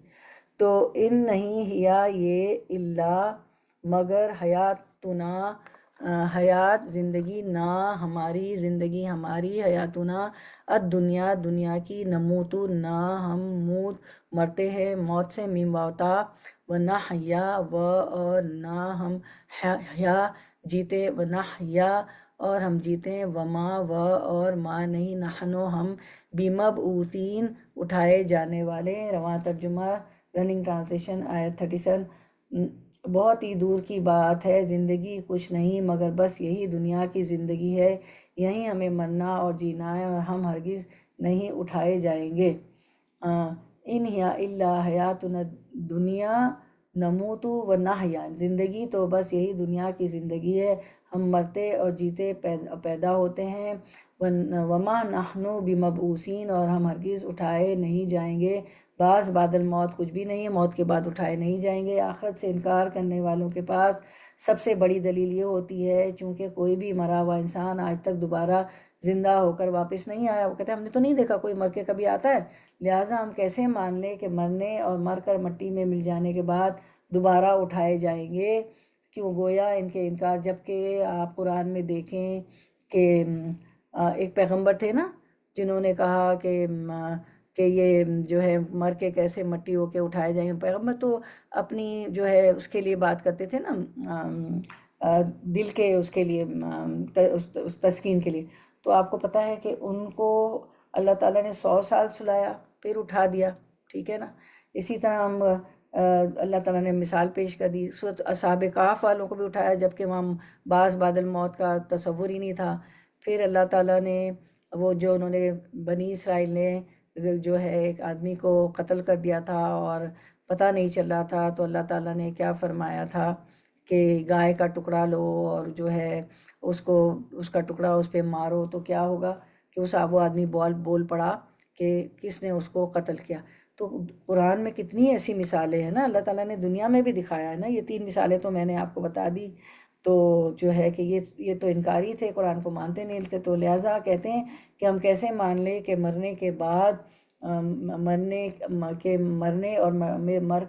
تو ان نہیں ہیا یہ الا مگر حیاتنا، حیات زندگی، ہماری زندگی، ہماری حیاتنا الدنیا، دنیا کی، نموتو نہ ہم مرتے ہیں موت سے، میم واتا، و نحیا اور نہ ہم جیتے، و نحیا اور ہم جیتے ہیں، وما اور ما نہیں، نحنو ہم، بمبعوثین اٹھائے جانے والے۔ رواں ترجمہ رننگ ٹرانسلیشن آیت 37، بہت ہی دور کی بات ہے، زندگی کچھ نہیں مگر بس یہی دنیا کی زندگی ہے، یہیں ہمیں مرنا اور جینا ہے، اور ہم ہرگز نہیں اٹھائے جائیں گے۔ ان ہی الا حیاتنا دنیا نموت و نحیا، زندگی تو بس یہی دنیا کی زندگی ہے، ہم مرتے اور جیتے پیدا ہوتے ہیں، وما نحنو بمبعوثین، اور ہم ہرگز اٹھائے نہیں جائیں گے، بعد الموت، کچھ بھی نہیں ہے، موت کے بعد اٹھائے نہیں جائیں گے۔ آخرت سے انکار کرنے والوں کے پاس سب سے بڑی دلیل یہ ہوتی ہے، چونکہ کوئی بھی مرا ہوا انسان آج تک دوبارہ زندہ ہو کر واپس نہیں آیا، وہ کہتے ہیں ہم نے تو نہیں دیکھا کوئی مر کے کبھی آتا ہے، لہٰذا ہم کیسے مان لیں کہ مرنے اور مر کر مٹی میں مل جانے کے بعد دوبارہ اٹھائے جائیں گے؟ کیوں گویا ان کے انکار، جبکہ آپ قرآن میں دیکھیں کہ ایک پیغمبر تھے نا جنہوں نے کہا کہ یہ جو ہے مر کے کیسے مٹی ہو کے اٹھائے جائیں گے، پیغمبر تو اپنی جو ہے اس کے لیے بات کرتے تھے نا، دل کے اس کے لیے، اس تسکین کے لیے، تو آپ کو پتہ ہے کہ ان کو اللہ تعالیٰ نے 100 سال سلایا پھر اٹھا دیا، ٹھیک ہے نا؟ اسی طرح ہم اللہ تعالیٰ نے مثال پیش کر دی، سورۃ اصحاب کہف والوں کو بھی اٹھایا جبکہ وہاں بعد الموت کا تصور ہی نہیں تھا۔ پھر اللہ تعالیٰ نے وہ جو انہوں نے بنی اسرائیل نے جو ہے ایک آدمی کو قتل کر دیا تھا اور پتہ نہیں چل رہا تھا، تو اللہ تعالیٰ نے کیا فرمایا تھا کہ گائے کا ٹکڑا لو اور جو ہے اس کا ٹکڑا اس پہ مارو، تو کیا ہوگا کہ وہ آدمی بول پڑا کہ کس نے اس کو قتل کیا۔ تو قرآن میں کتنی ایسی مثالیں ہیں نا، اللہ تعالیٰ نے دنیا میں بھی دکھایا ہے نا۔ یہ 3 مثالیں تو میں نے آپ کو بتا دی، تو جو ہے کہ یہ تو انکاری تھے، قرآن کو مانتے نہیں تھے، تو لہٰذا کہتے ہیں کہ ہم کیسے مان لیں کہ مرنے کے بعد مرنے اور مر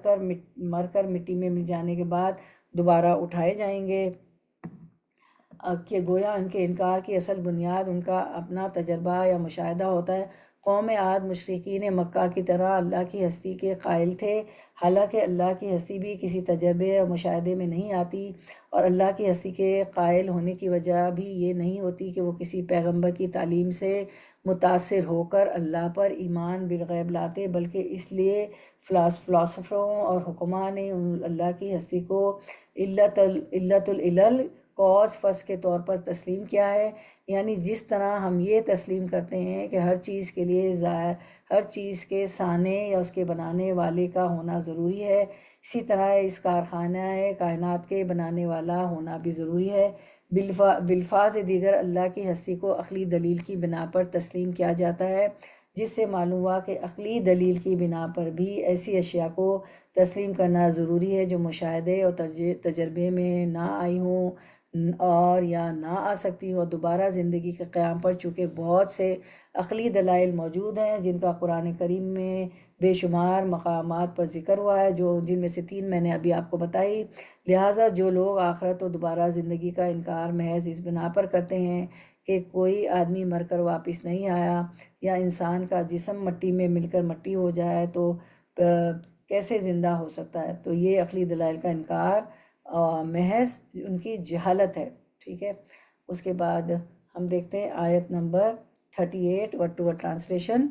کر مٹی میں مل جانے کے بعد دوبارہ اٹھائے جائیں گے، کہ گویا ان کے انکار کی اصل بنیاد ان کا اپنا تجربہ یا مشاہدہ ہوتا ہے۔ قوم عاد مشرکین مکہ کی طرح اللہ کی ہستی کے قائل تھے، حالانکہ اللہ کی ہستی بھی کسی تجربے یا مشاہدے میں نہیں آتی، اور اللہ کی ہستی کے قائل ہونے کی وجہ بھی یہ نہیں ہوتی کہ وہ کسی پیغمبر کی تعلیم سے متاثر ہو کر اللہ پر ایمان بالغیب لاتے، بلکہ اس لیے فلاسفروں اور حکماء نے اللہ کی ہستی کو علت العلل کاز فس کے طور پر تسلیم کیا ہے۔ یعنی جس طرح ہم یہ تسلیم کرتے ہیں کہ ہر چیز کے لیے ہر چیز کے صانع یا اس کے بنانے والے کا ہونا ضروری ہے، اسی طرح اس کارخانہ کائنات کے بنانے والا ہونا بھی ضروری ہے۔ بالفاظ دیگر اللہ کی ہستی کو عقلی دلیل کی بنا پر تسلیم کیا جاتا ہے، جس سے معلوم ہوا کہ عقلی دلیل کی بنا پر بھی ایسی اشیاء کو تسلیم کرنا ضروری ہے جو مشاہدے اور تجربے میں نہ آئی ہوں اور یا نہ آ سکتی ہوں۔ دوبارہ زندگی کے قیام پر چونکہ بہت سے عقلی دلائل موجود ہیں جن کا قرآن کریم میں بے شمار مقامات پر ذکر ہوا ہے، جن میں سے 3 میں نے ابھی آپ کو بتائی۔ لہٰذا جو لوگ آخرت و دوبارہ زندگی کا انکار محض اس بنا پر کرتے ہیں کہ کوئی آدمی مر کر واپس نہیں آیا یا انسان کا جسم مٹی میں مل کر مٹی ہو جائے تو کیسے زندہ ہو سکتا ہے، تو یہ عقلی دلائل کا انکار محض ان کی جہالت ہے، ٹھیک ہے۔ اس کے بعد ہم دیکھتے ہیں آیت number 38 word to word translation.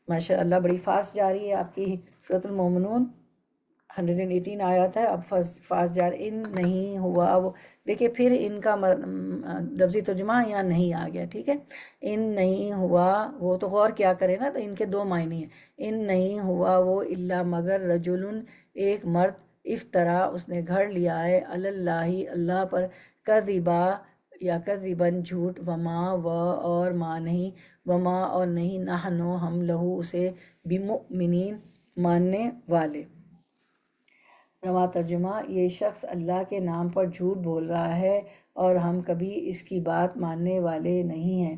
ماشاء اللہ بڑی فاسٹ جا رہی ہے آپ کی سورۃ المومنون، 118 آیات ہے، اب فاسٹ جا رہی۔ ان نہیں ہوا، وہ دیکھیں پھر ان کا لفظی ترجمہ یہاں نہیں آ گیا، ٹھیک ہے۔ ان نہیں ہوا، وہ تو غور کیا کرے نا، تو ان کے 2 معنی ہیں۔ ان نہیں ہوا وہ الا مگر رجل ایک مرد، افطرا اس نے گھڑ لیا ہے، اللہ اللہ پر، کذبا یا کذبن جھوٹ، وما اور ما نہیں، وما اور نہیں، نحنو ہم لہو اسے، بمؤمنین ماننے والے۔ رواں ترجمہ، یہ شخص اللہ کے نام پر جھوٹ بول رہا ہے اور ہم کبھی اس کی بات ماننے والے نہیں ہیں۔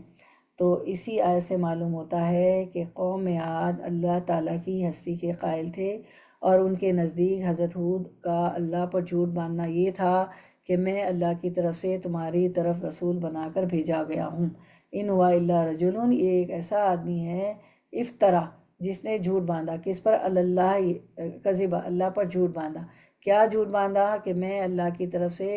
تو اسی آیت سے معلوم ہوتا ہے کہ قوم عاد اللہ تعالیٰ کی ہستی کے قائل تھے، اور ان کے نزدیک حضرت ہود کا اللہ پر جھوٹ باندھنا یہ تھا کہ میں اللہ کی طرف سے تمہاری طرف رسول بنا کر بھیجا گیا ہوں۔ ان ہوا الا رجل، یہ ایک ایسا آدمی ہے، افطرا جس نے جھوٹ باندھا، کس پر؟ اللہ کذبا، اللہ پر جھوٹ باندھا۔ کیا جھوٹ باندھا؟ کہ میں اللہ کی طرف سے،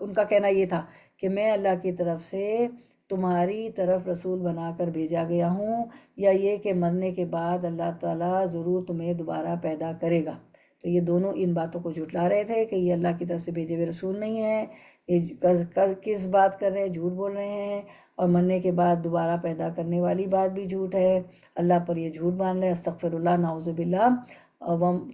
ان کا کہنا یہ تھا کہ میں اللہ کی طرف سے تمہاری طرف رسول بنا کر بھیجا گیا ہوں، یا یہ کہ مرنے کے بعد اللہ تعالیٰ ضرور تمہیں دوبارہ پیدا کرے گا۔ تو یہ دونوں ان باتوں کو جھٹلا رہے تھے کہ یہ اللہ کی طرف سے بھیجے ہوئے رسول نہیں ہیں، یہ کس بات کر رہے ہیں؟ جھوٹ بول رہے ہیں، اور مرنے کے بعد دوبارہ پیدا کرنے والی بات بھی جھوٹ ہے، اللہ پر یہ جھوٹ باندھ رہے ہیں، استغفر اللہ، نعوذ باللہ۔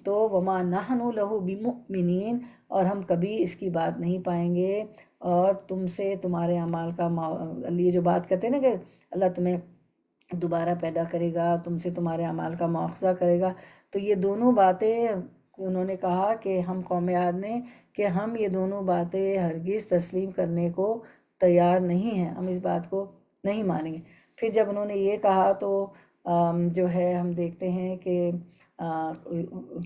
تو وما نحن لہ بمؤمنین، اور ہم کبھی اس کی بات نہیں پائیں گے، اور تم سے تمہارے اعمال کا یہ جو بات کرتے ہیں نا کہ اللہ تمہیں دوبارہ پیدا کرے گا، تم سے تمہارے اعمال کا مواخذہ کرے گا، تو یہ دونوں باتیں انہوں نے کہا کہ ہم قوم عاد نے کہ ہم یہ دونوں باتیں ہرگز تسلیم کرنے کو تیار نہیں ہیں، ہم اس بات کو نہیں مانیں گے۔ پھر جب انہوں نے یہ کہا تو جو ہے ہم دیکھتے ہیں کہ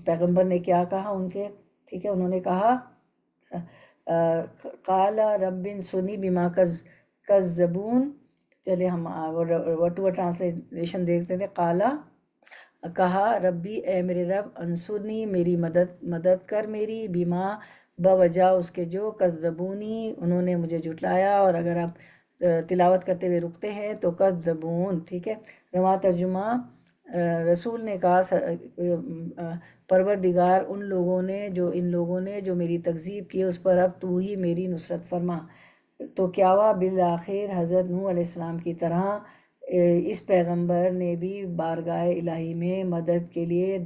پیغمبر نے کیا کہا ان کے، ٹھیک ہے، انہوں نے کہا قال رب انصرنی بما کذبون۔ چلے ہم ورڈ ٹو ورڈ ٹرانسلیشن دیکھتے تھے۔ قالا، کہا، ربی اے میرے رب، انصرنی میری مدد کر میری، بما بوجہ اس کے جو، کذبونی انہوں نے مجھے جھٹلایا، اور اگر آپ تلاوت کرتے ہوئے رکتے ہیں تو کذبون، ٹھیک ہے۔ رواں ترجمہ، رسول نے کہا پروردگار ان لوگوں نے جو میری تکذیب کی اس پر اب تو ہی میری نصرت فرما۔ تو کیا ہوا؟ بالآخر حضرت نوح علیہ السلام کی طرح اس پیغمبر نے بھی بارگاہ الہی میں مدد کے لیے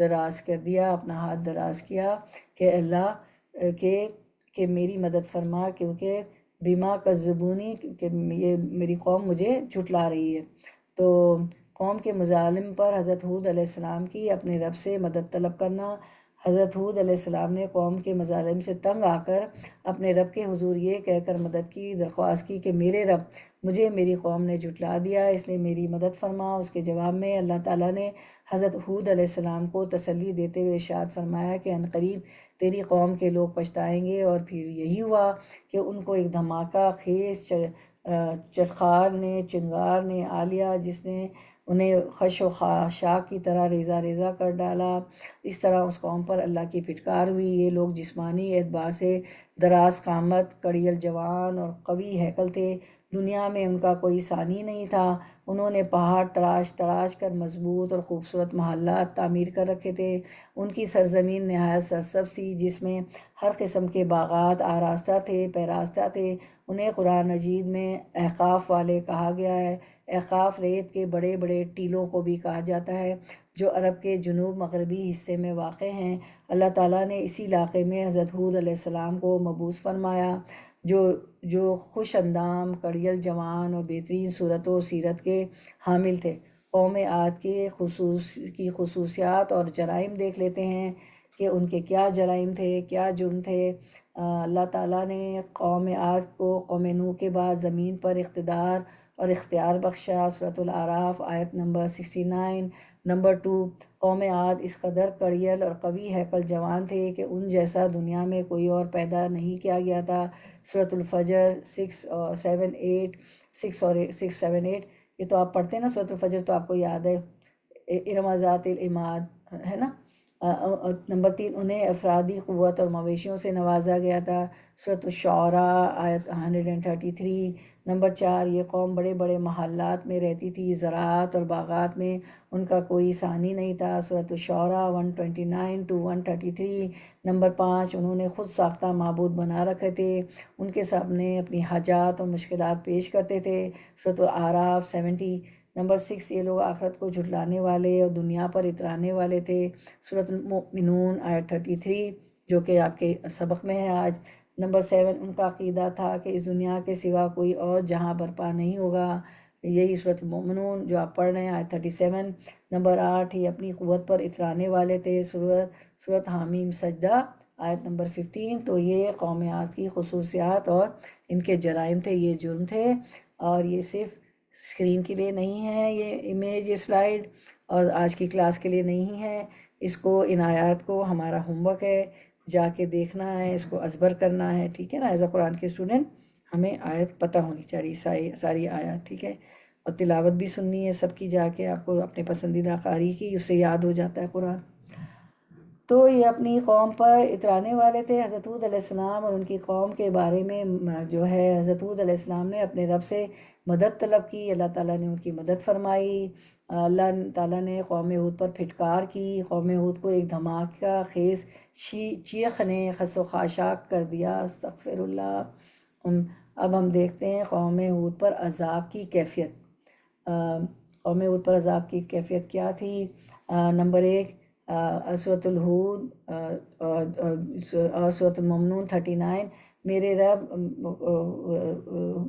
دراز کر دیا، اپنا ہاتھ دراز کیا کہ اللہ کہ میری مدد فرما، کیونکہ بیما کذبونی، کہ یہ میری قوم مجھے جھٹلا رہی ہے۔ تو قوم کے مظالم پر حضرت ہود علیہ السلام کی اپنے رب سے مدد طلب کرنا۔ حضرت ہود علیہ السلام نے قوم کے مظالم سے تنگ آ کر اپنے رب کے حضور یہ کہہ کر مدد کی، درخواست کی کہ میرے رب، مجھے میری قوم نے جھٹلا دیا، اس لیے میری مدد فرما۔ اس کے جواب میں اللہ تعالیٰ نے حضرت ہود علیہ السلام کو تسلی دیتے ہوئے ارشاد فرمایا کہ عنقریب تیری قوم کے لوگ پچھتائیں گے۔ اور پھر یہی ہوا کہ ان کو ایک دھماکہ خیز چنگار نے آ لیا، جس نے انہیں خش و خاشاک کی طرح ریزہ ریزہ کر ڈالا۔ اس طرح اس قوم پر اللہ کی پھٹکار ہوئی۔ یہ لوگ جسمانی اعتبار سے دراز قامت، کڑیل جوان اور قوی ہیکل تھے، دنیا میں ان کا کوئی ثانی نہیں تھا۔ انہوں نے پہاڑ تراش کر مضبوط اور خوبصورت محلات تعمیر کر رکھے تھے۔ ان کی سرزمین نہایت سرسبز تھی، جس میں ہر قسم کے باغات آراستہ تھے، پیراستہ تھے۔ انہیں قرآن مجید میں احقاف والے کہا گیا ہے۔ احقاف ریت کے بڑے بڑے ٹیلوں کو بھی کہا جاتا ہے، جو عرب کے جنوب مغربی حصے میں واقع ہیں۔ اللہ تعالیٰ نے اسی علاقے میں حضرت ہود علیہ السلام کو مبعوث فرمایا، جو خوش اندام، کڑیل جوان اور بہترین صورت و سیرت کے حامل تھے۔ قوم عاد کی خصوصیات اور جرائم دیکھ لیتے ہیں کہ ان کے کیا جرائم تھے، کیا جرم تھے۔ اللہ تعالیٰ نے قوم عاد کو قوم نوح کے بعد زمین پر اقتدار اور اختیار بخشا۔ سورۃ الاعراف آیت نمبر 69۔ نمبر 2، قوم عاد اس قدر کڑیل اور قوی ہیکل جوان تھے کہ ان جیسا دنیا میں کوئی اور پیدا نہیں کیا گیا تھا۔ سورۃ الفجر 6 اور 7 یہ تو آپ پڑھتے ہیں نا، سورۃ الفجر تو آپ کو یاد ہے، ارم ذات العماد ہے نا۔ نمبر 3، انہیں افرادی قوت اور مویشیوں سے نوازا گیا تھا۔ سورۃ الشعراء آیت 133۔ نمبر 4، یہ قوم بڑے بڑے محلات میں رہتی تھی، زراعت اور باغات میں ان کا کوئی ثانی نہیں تھا۔ سورۃ الشعراء 129-133۔ نمبر 5، انہوں نے خود ساختہ معبود بنا رکھے تھے، ان کے سامنے اپنی حاجات اور مشکلات پیش کرتے تھے۔ سورۃ الاعراف 70۔ نمبر 6، یہ لوگ آخرت کو جھٹلانے والے اور دنیا پر اترانے والے تھے۔ سورۃ المؤمنون آیت 33، جو کہ آپ کے سبق میں ہے آج۔ نمبر 7، ان کا عقیدہ تھا کہ اس دنیا کے سوا کوئی اور جہاں برپا نہیں ہوگا، یہی سورۃ المؤمنون جو آپ پڑھ رہے ہیں آیت 37۔ نمبر 8، یہ اپنی قوت پر اترانے والے تھے، سورۃ حامیم سجدہ آیت نمبر 15۔ تو یہ قوم عاد کی خصوصیات اور ان کے جرائم تھے، یہ جرم تھے۔ اور یہ صرف اسکرین کے لیے نہیں ہے، یہ امیج، یہ سلائیڈ، اور آج کی کلاس کے لیے نہیں ہے۔ اس کو، ان آیات کو ہمارا ہوم ورک ہے، جا کے دیکھنا ہے، اس کو ازبر کرنا ہے، ٹھیک ہے نا۔ ایز اے قرآن کے اسٹوڈنٹ ہمیں آیت پتہ ہونی چاہیے، ساری آیات، ٹھیک ہے، اور تلاوت بھی سننی ہے سب کی، جا کے آپ کو اپنے پسندیدہ قاری کی، اس سے یاد ہو جاتا ہے قرآن۔ تو یہ اپنی قوم پر اترانے والے تھے حضرت ہود علیہ السلام، اور ان کی قوم کے بارے میں جو ہے حضرت ہود علیہ السلام نے اپنے رب سے مدد طلب کی، اللہ تعالیٰ نے ان کی مدد فرمائی۔ اللہ تعالیٰ نے قوم ہود پر پھٹکار کی، قوم ہود کو ایک دھماکہ خیز چیخ نے خس و خاشاک کر دیا، استغفر اللہ۔ اب ہم دیکھتے ہیں قوم ہود پر عذاب کی کیفیت۔ قوم ہود پر عذاب کی کیفیت کیا تھی؟ نمبر 1، سورۃ الہود اور سورۃ المؤمنون 39۔ میرے رب،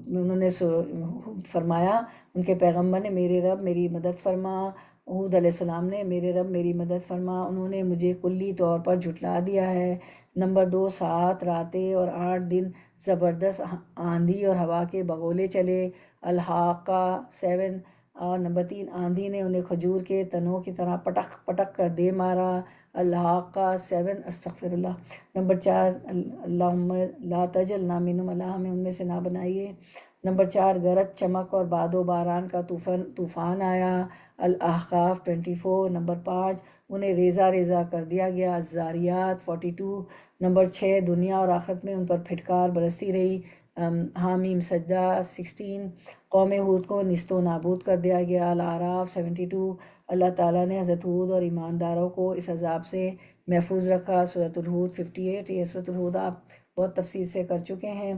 انہوں نے فرمایا، ان کے پیغمبر نے، میرے رب میری مدد فرما۔ ہود علیہ السلام نے، میرے رب میری مدد فرما، انہوں نے مجھے کلی طور پر جھٹلا دیا ہے۔ نمبر 2، 7 راتیں اور 8 دن زبردست آندھی اور ہوا کے بگولے چلے، الحاقہ 7۔ اور نمبر 3، آندھی نے انہیں کھجور کے تنوں کی طرح پٹک پٹک کر دے مارا، الحاقہ 7، استغفر اللہ۔ نمبر 4، اللہم لا تجعلنا منہم، اللہ ہمیں ان میں سے نہ بنائیے۔ نمبر 4، گرج چمک اور باد و باران کا طوفان آیا، الاحقاف 24۔ نمبر 5، انہیں ریزہ ریزہ کر دیا گیا، الزاریات 42۔ نمبر 6، دنیا اور آخرت میں ان پر پھٹکار برستی رہی، حامیم سجدہ 16۔ قوم ہود کو نیست و نابود کر دیا گیا، الاعراف 72۔ اللہ تعالیٰ نے حضرت ہود اور ایمانداروں کو اس عذاب سے محفوظ رکھا، سورۃ الہود 58۔ یہ سورۃ الہود آپ بہت تفصیل سے کر چکے ہیں۔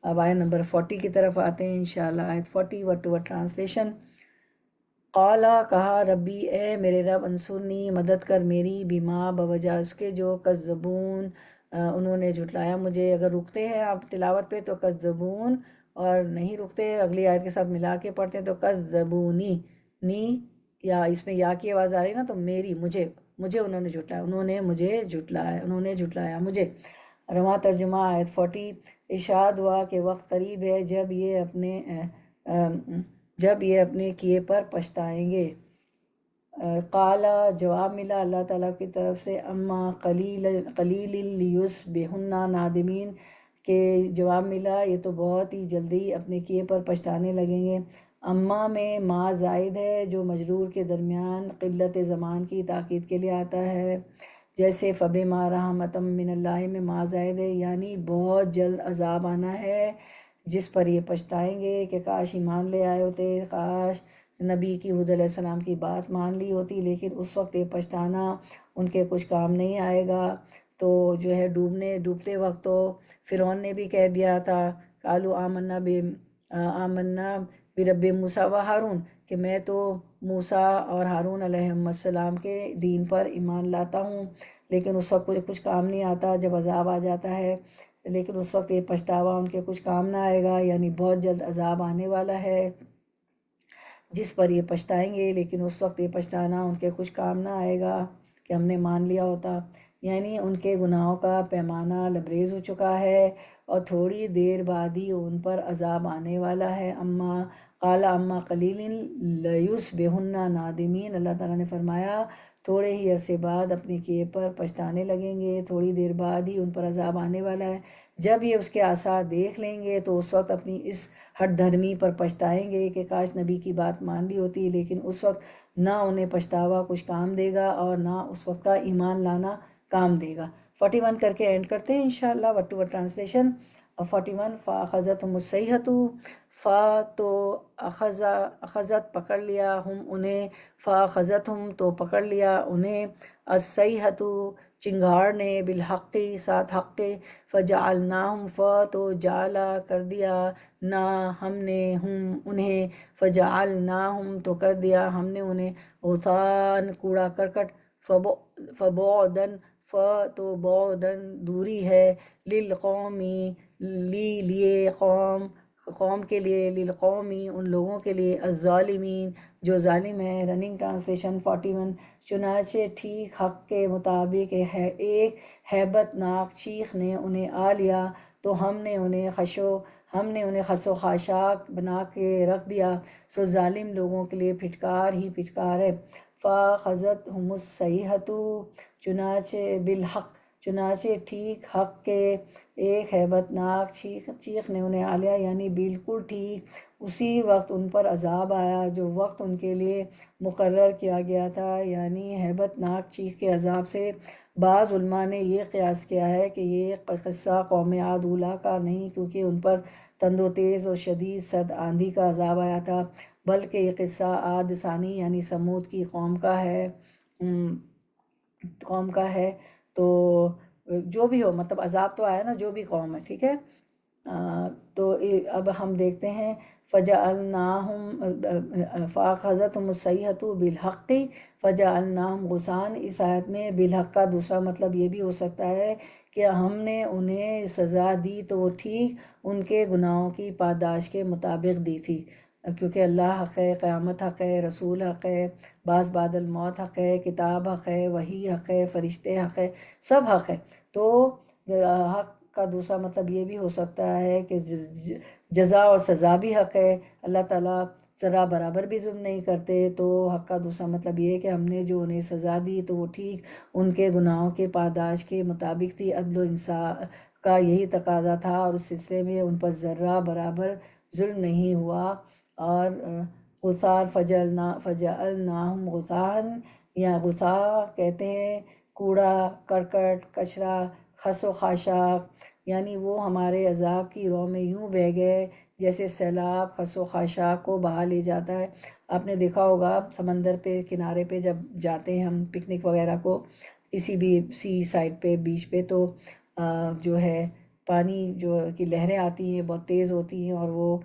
اب آیت نمبر 40 کی طرف آتے ہیں انشاءاللہ۔ آیت 40 ورڈ ٹو ورڈ ٹرانسلیشن۔ قالا کہا ربی اے میرے رب انصرنی مدد کر میری بیما بوجہ اس کے جو کذبون انہوں نے جھٹلایا مجھے. اگر رکتے ہیں آپ تلاوت پہ تو کذبون، اور نہیں رکتے اگلی آیت کے ساتھ ملا کے پڑھتے ہیں تو کذبونی، نی یا اس میں یا کی آواز آ رہی نا تو میری، مجھے انہوں نے جھٹلایا، انہوں نے مجھے جھٹلایا، انہوں نے جھٹلایا مجھے. رواں ترجمہ آیت 40. ارشاد ہوا کہ وقت قریب ہے جب یہ اپنے کیے پر پچھتائیں گے. قالا جواب ملا اللہ تعالیٰ کی طرف سے، اما قلیل لیصبحن نادمین، کہ جواب ملا یہ تو بہت ہی جلدی اپنے کیے پر پچھتانے لگیں گے. اما میں ما زائد ہے جو مجرور کے درمیان قلت زمان کی تاکید کے لیے آتا ہے، جیسے فبما رحمۃ من اللہ میں ما زائد ہے، یعنی بہت جلد عذاب آنا ہے جس پر یہ پچھتائیں گے کہ کاش ایمان لے آئے ہوتے، کاش نبی کی حود علیہ السلام کی بات مان لی ہوتی. لیکن اس وقت یہ پچھتانا ان کے کچھ کام نہیں آئے گا. تو جو ہے ڈوبتے وقت تو فرعون نے بھی کہہ دیا تھا، قالوا آمنا برب موسیٰ و ہارون، کہ میں تو موسیٰ اور ہارون علیہ السلام کے دین پر ایمان لاتا ہوں. لیکن اس وقت کچھ کام نہیں آتا جب عذاب آ جاتا ہے. لیکن اس وقت یہ پچھتاوا ان کے کچھ کام نہ آئے گا، یعنی بہت جلد عذاب آنے والا ہے جس پر یہ پچھتائیں گے. لیکن اس وقت یہ پچھتانا ان کے کچھ کام نہ آئے گا کہ ہم نے مان لیا ہوتا. یعنی ان کے گناہوں کا پیمانہ لبریز ہو چکا ہے اور تھوڑی دیر بعد ہی ان پر عذاب آنے والا ہے. اما قلیل لیصبحن نادمین، اللہ تعالیٰ نے فرمایا تھوڑے ہی عرصے بعد اپنے کیے پر پچھتانے لگیں گے، تھوڑی دیر بعد ہی ان پر عذاب آنے والا ہے. جب یہ اس کے آثار دیکھ لیں گے تو اس وقت اپنی اس ہٹ دھرمی پر پچھتائیں گے کہ کاش نبی کی بات مان لی ہوتی. لیکن اس وقت نہ انہیں پچھتاوا کچھ کام دے گا اور نہ اس وقت کا ایمان لانا کام دے گا. 41 کر کے اینڈ کرتے ہیں انشاءاللہ ورڈ ٹو ورڈ ٹرانسلیشن. 41 فاخذتہم الصیحۃ، فا تو اخذت پکڑ لیا، ہم انہیں، فاخذتہم تو پکڑ لیا انہیں، الصیحۃ چنگھاڑ نے، بالحق ساتھ حق کے، فجعلناہم تو جعلا کر دیا، نا ہم نے، ہم انہیں، فجعلناہم تو کر دیا ہم نے انہیں، غثاء کوڑا کرکٹ، فبعدن تو بعدن دوری ہے، للقومی لیے قوم کے لیے، للقومی ان لوگوں کے لیے، الظالمین جو ظالم ہیں. Running translation 41. چنانچہ ٹھیک حق کے مطابق ایک ہیبت ناک چیخ نے انہیں آ لیا تو ہم نے انہیں خس و خاشاک بنا کے رکھ دیا، سو ظالم لوگوں کے لیے پھٹکار ہی پھٹکار ہے. فاخذتہم الصیحۃ چنانچہ بالحق، چنانچہ ٹھیک حق کے ایک ہیبت ناک چیخ نے انہیں آ لیا، یعنی بالکل ٹھیک اسی وقت ان پر عذاب آیا جو وقت ان کے لیے مقرر کیا گیا تھا. یعنی ہیبت ناک چیخ کے عذاب سے بعض علماء نے یہ قیاس کیا ہے کہ یہ قصہ قوم عاد اولیٰ کا نہیں، کیونکہ ان پر تند و تیز اور شدید سرد آندھی کا عذاب آیا تھا، بلکہ یہ قصہ عاد ثانی یعنی سمود کی قوم کا ہے. تو جو بھی ہو، مطلب عذاب تو آیا نا، جو بھی قوم ہے، ٹھیک ہے. تو اب ہم دیکھتے ہیں فَأَخَذَتْهُمُ الصَّيْحَةُ بِالْحَقِّ فَجَعَلْنَاهُمْ غُثَاءً. اس آیت میں بالحق کا دوسرا مطلب یہ بھی ہو سکتا ہے کہ ہم نے انہیں سزا دی تو وہ ٹھیک ان کے گناہوں کی پاداش کے مطابق دی تھی، کیونکہ اللہ حق ہے، قیامت حق ہے، رسول حق ہے، بعض بعد الموت حق ہے، کتاب حق ہے، وحی حق ہے، فرشتے حق ہے، سب حق ہے. تو حق کا دوسرا مطلب یہ بھی ہو سکتا ہے کہ جزا اور سزا بھی حق ہے، اللہ تعالیٰ ذرا برابر بھی ظلم نہیں کرتے. تو حق کا دوسرا مطلب یہ ہے کہ ہم نے جو انہیں سزا دی تو وہ ٹھیک ان کے گناہوں کے پاداش کے مطابق تھی. عدل و انصاف کا یہی تقاضا تھا اور اس سلسلے میں ان پر ذرہ برابر ظلم نہیں ہوا. اور غثار فجعلناہم غثاء، یا غثاء کہتے ہیں کوڑا کرکٹ، کچرا، خس و خاشاک، یعنی وہ ہمارے عذاب کی رو میں یوں بہہ گئے جیسے سیلاب خس و خاشاک کو بہا لے جاتا ہے. آپ نے دیکھا ہوگا سمندر پہ کنارے پہ جب جاتے ہیں ہم پکنک وغیرہ کو، کسی بھی سی سائڈ پہ، بیچ پہ، تو جو ہے پانی جو کی لہریں آتی ہیں بہت تیز ہوتی ہیں، اور وہ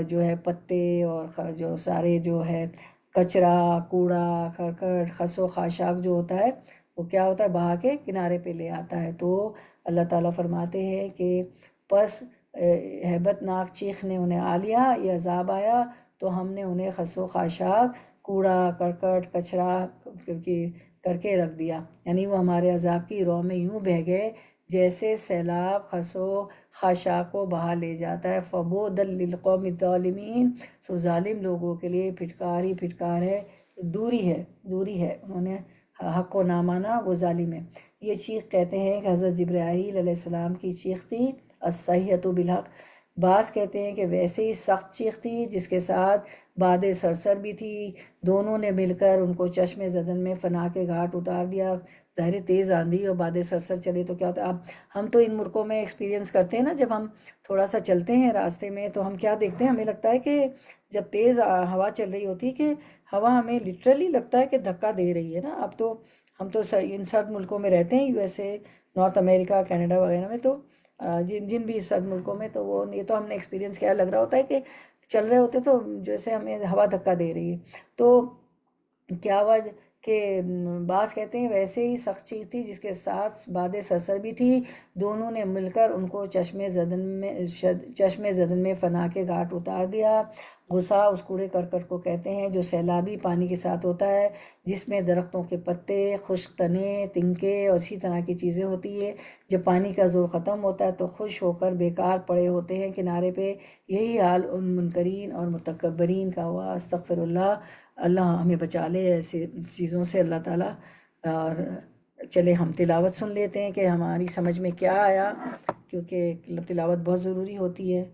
جو ہے پتے اور جو سارے جو ہے کچرا، کوڑا کرکٹ، خس و خاشاک جو ہوتا ہے وہ کیا ہوتا ہے، بہا کے کنارے پہ لے آتا ہے۔ تو اللہ تعالیٰ فرماتے ہیں کہ پس ہیبت ناک چیخ نے انہیں آ لیا، یہ عذاب آیا تو ہم نے انہیں خس و خاشاک، کوڑا کرکٹ کچرا کر کے رکھ دیا، یعنی وہ ہمارے عذاب کی رو میں یوں بہہ گئے جیسے سیلاب خس و خاشاک کو بہا لے جاتا ہے۔ فبعدا للقوم الظالمین، سو ظالم لوگوں کے لیے پھٹکار ہی پھٹکار ہے، دوری ہے، انہوں نے حق کو نہ مانا، وہ ظالم ہے۔ یہ چیخ کہتے ہیں کہ حضرت جبرائیل علیہ السلام کی چیخ تھی، الصیحۃ بالحق۔ بعض کہتے ہیں کہ ویسے ہی سخت چیخ تھی جس کے ساتھ باد سرسر بھی تھی، دونوں نے مل کر ان کو چشم زدن میں فنا کے گھاٹ اتار دیا۔ ظاہر تیز آندھی اور باد سرسر چلے تو کیا ہوتا ہے، اب ہم تو ان ملکوں میں ایکسپیرینس کرتے ہیں نا، جب ہم تھوڑا سا چلتے ہیں راستے میں تو ہم کیا دیکھتے ہیں، ہمیں لگتا ہے کہ جب تیز ہوا چل رہی ہوتی ہے کہ ہوا ہمیں لٹرلی لگتا ہے کہ دھکا دے رہی ہے نا۔ اب تو ہم تو ان سرد ملکوں میں رہتے ہیں، USA، نارتھ امریکہ، کینیڈا وغیرہ میں، تو جن بھی سرد ملکوں میں، تو وہ یہ تو ہم نے ایکسپیرینس کیا، لگ رہا ہوتا ہے کہ چل رہے ہوتے تو جیسے ہمیں ہوا دھکا دے رہی ہے۔ تو کیا ہوا کہ بعض کہتے ہیں ویسے ہی سخت چیخ تھی جس کے ساتھ باد سرسر بھی تھی، دونوں نے مل کر ان کو چشم زدن میں فنا کے گھاٹ اتار دیا۔ غصہ اس کوڑے کرکٹ کو کہتے ہیں جو سیلابی پانی کے ساتھ ہوتا ہے، جس میں درختوں کے پتے، خشک تنے، تنکے اور اسی طرح کی چیزیں ہوتی ہے۔ جب پانی کا زور ختم ہوتا ہے تو خوش ہو کر بیکار پڑے ہوتے ہیں کنارے پہ۔ یہی حال ان منکرین اور متکبرین کا ہوا۔ استغفر اللہ، اللہ ہمیں بچا لے ایسے چیزوں سے اللہ تعالیٰ۔ اور چلے ہم تلاوت سن لیتے ہیں کہ ہماری سمجھ میں کیا آیا، کیونکہ تلاوت بہت ضروری ہوتی ہے۔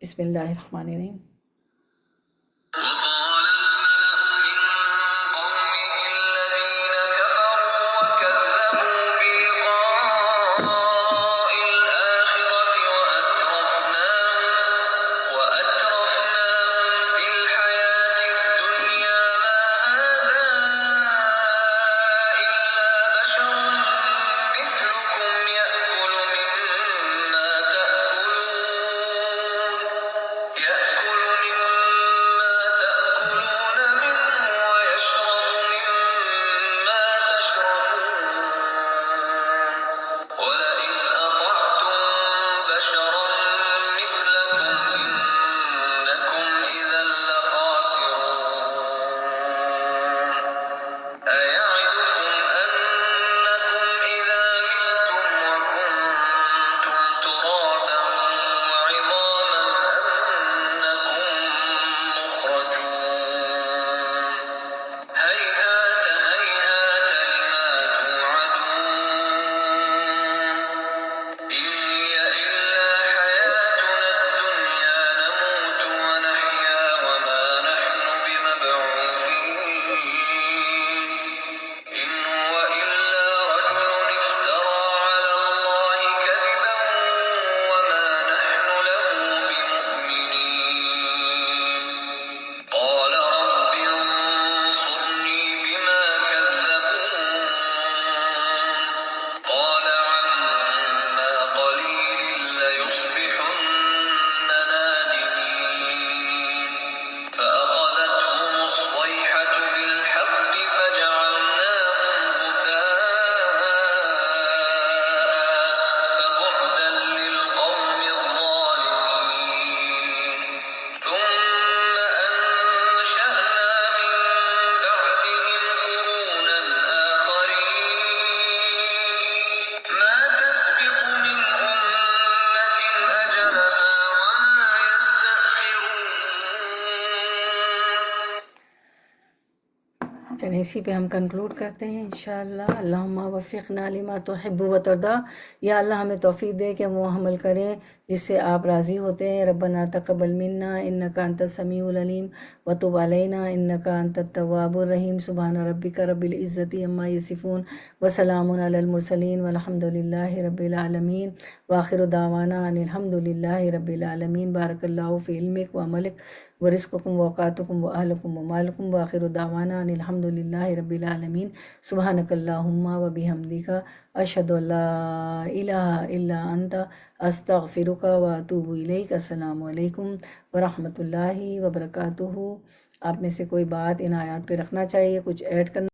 بسم اللہ الرحمن الرحیم۔ چلیں اسی پہ ہم کنکلوڈ کرتے ہیں انشاءاللہ۔ اللہم وفقنا لما تحب و ترضا، یا اللہ ہمیں توفیق دے کہ وہ عمل کریں جس سے آپ راضی ہوتے ہیں۔ ربنا تقبل منا انک انت السمیع العلیم وتب علینا انک انت التواب الرحیم۔ سبحان ربک رب العزت عما یصفون وسلام علی المرسلین والحمد للہ رب العالمین، وآخر دعوانا ان الحمد للہ رب العالمین۔ بارک اللہ فی علمک و عملک ورزقکم واوقاتکم واہلکم ومالکم، وآخر دعوانا ان الحمد للہ رب العالمین۔ سبحانک اللہم وبحمدک، اشہد ان لا الہ الا انت، استغفرک واتوب الیک۔ السلام علیکم ورحمۃ اللہ وبرکاتہ۔ آپ میں سے کوئی بات ان آیات پہ رکھنا چاہیے، کچھ ایڈ کرنا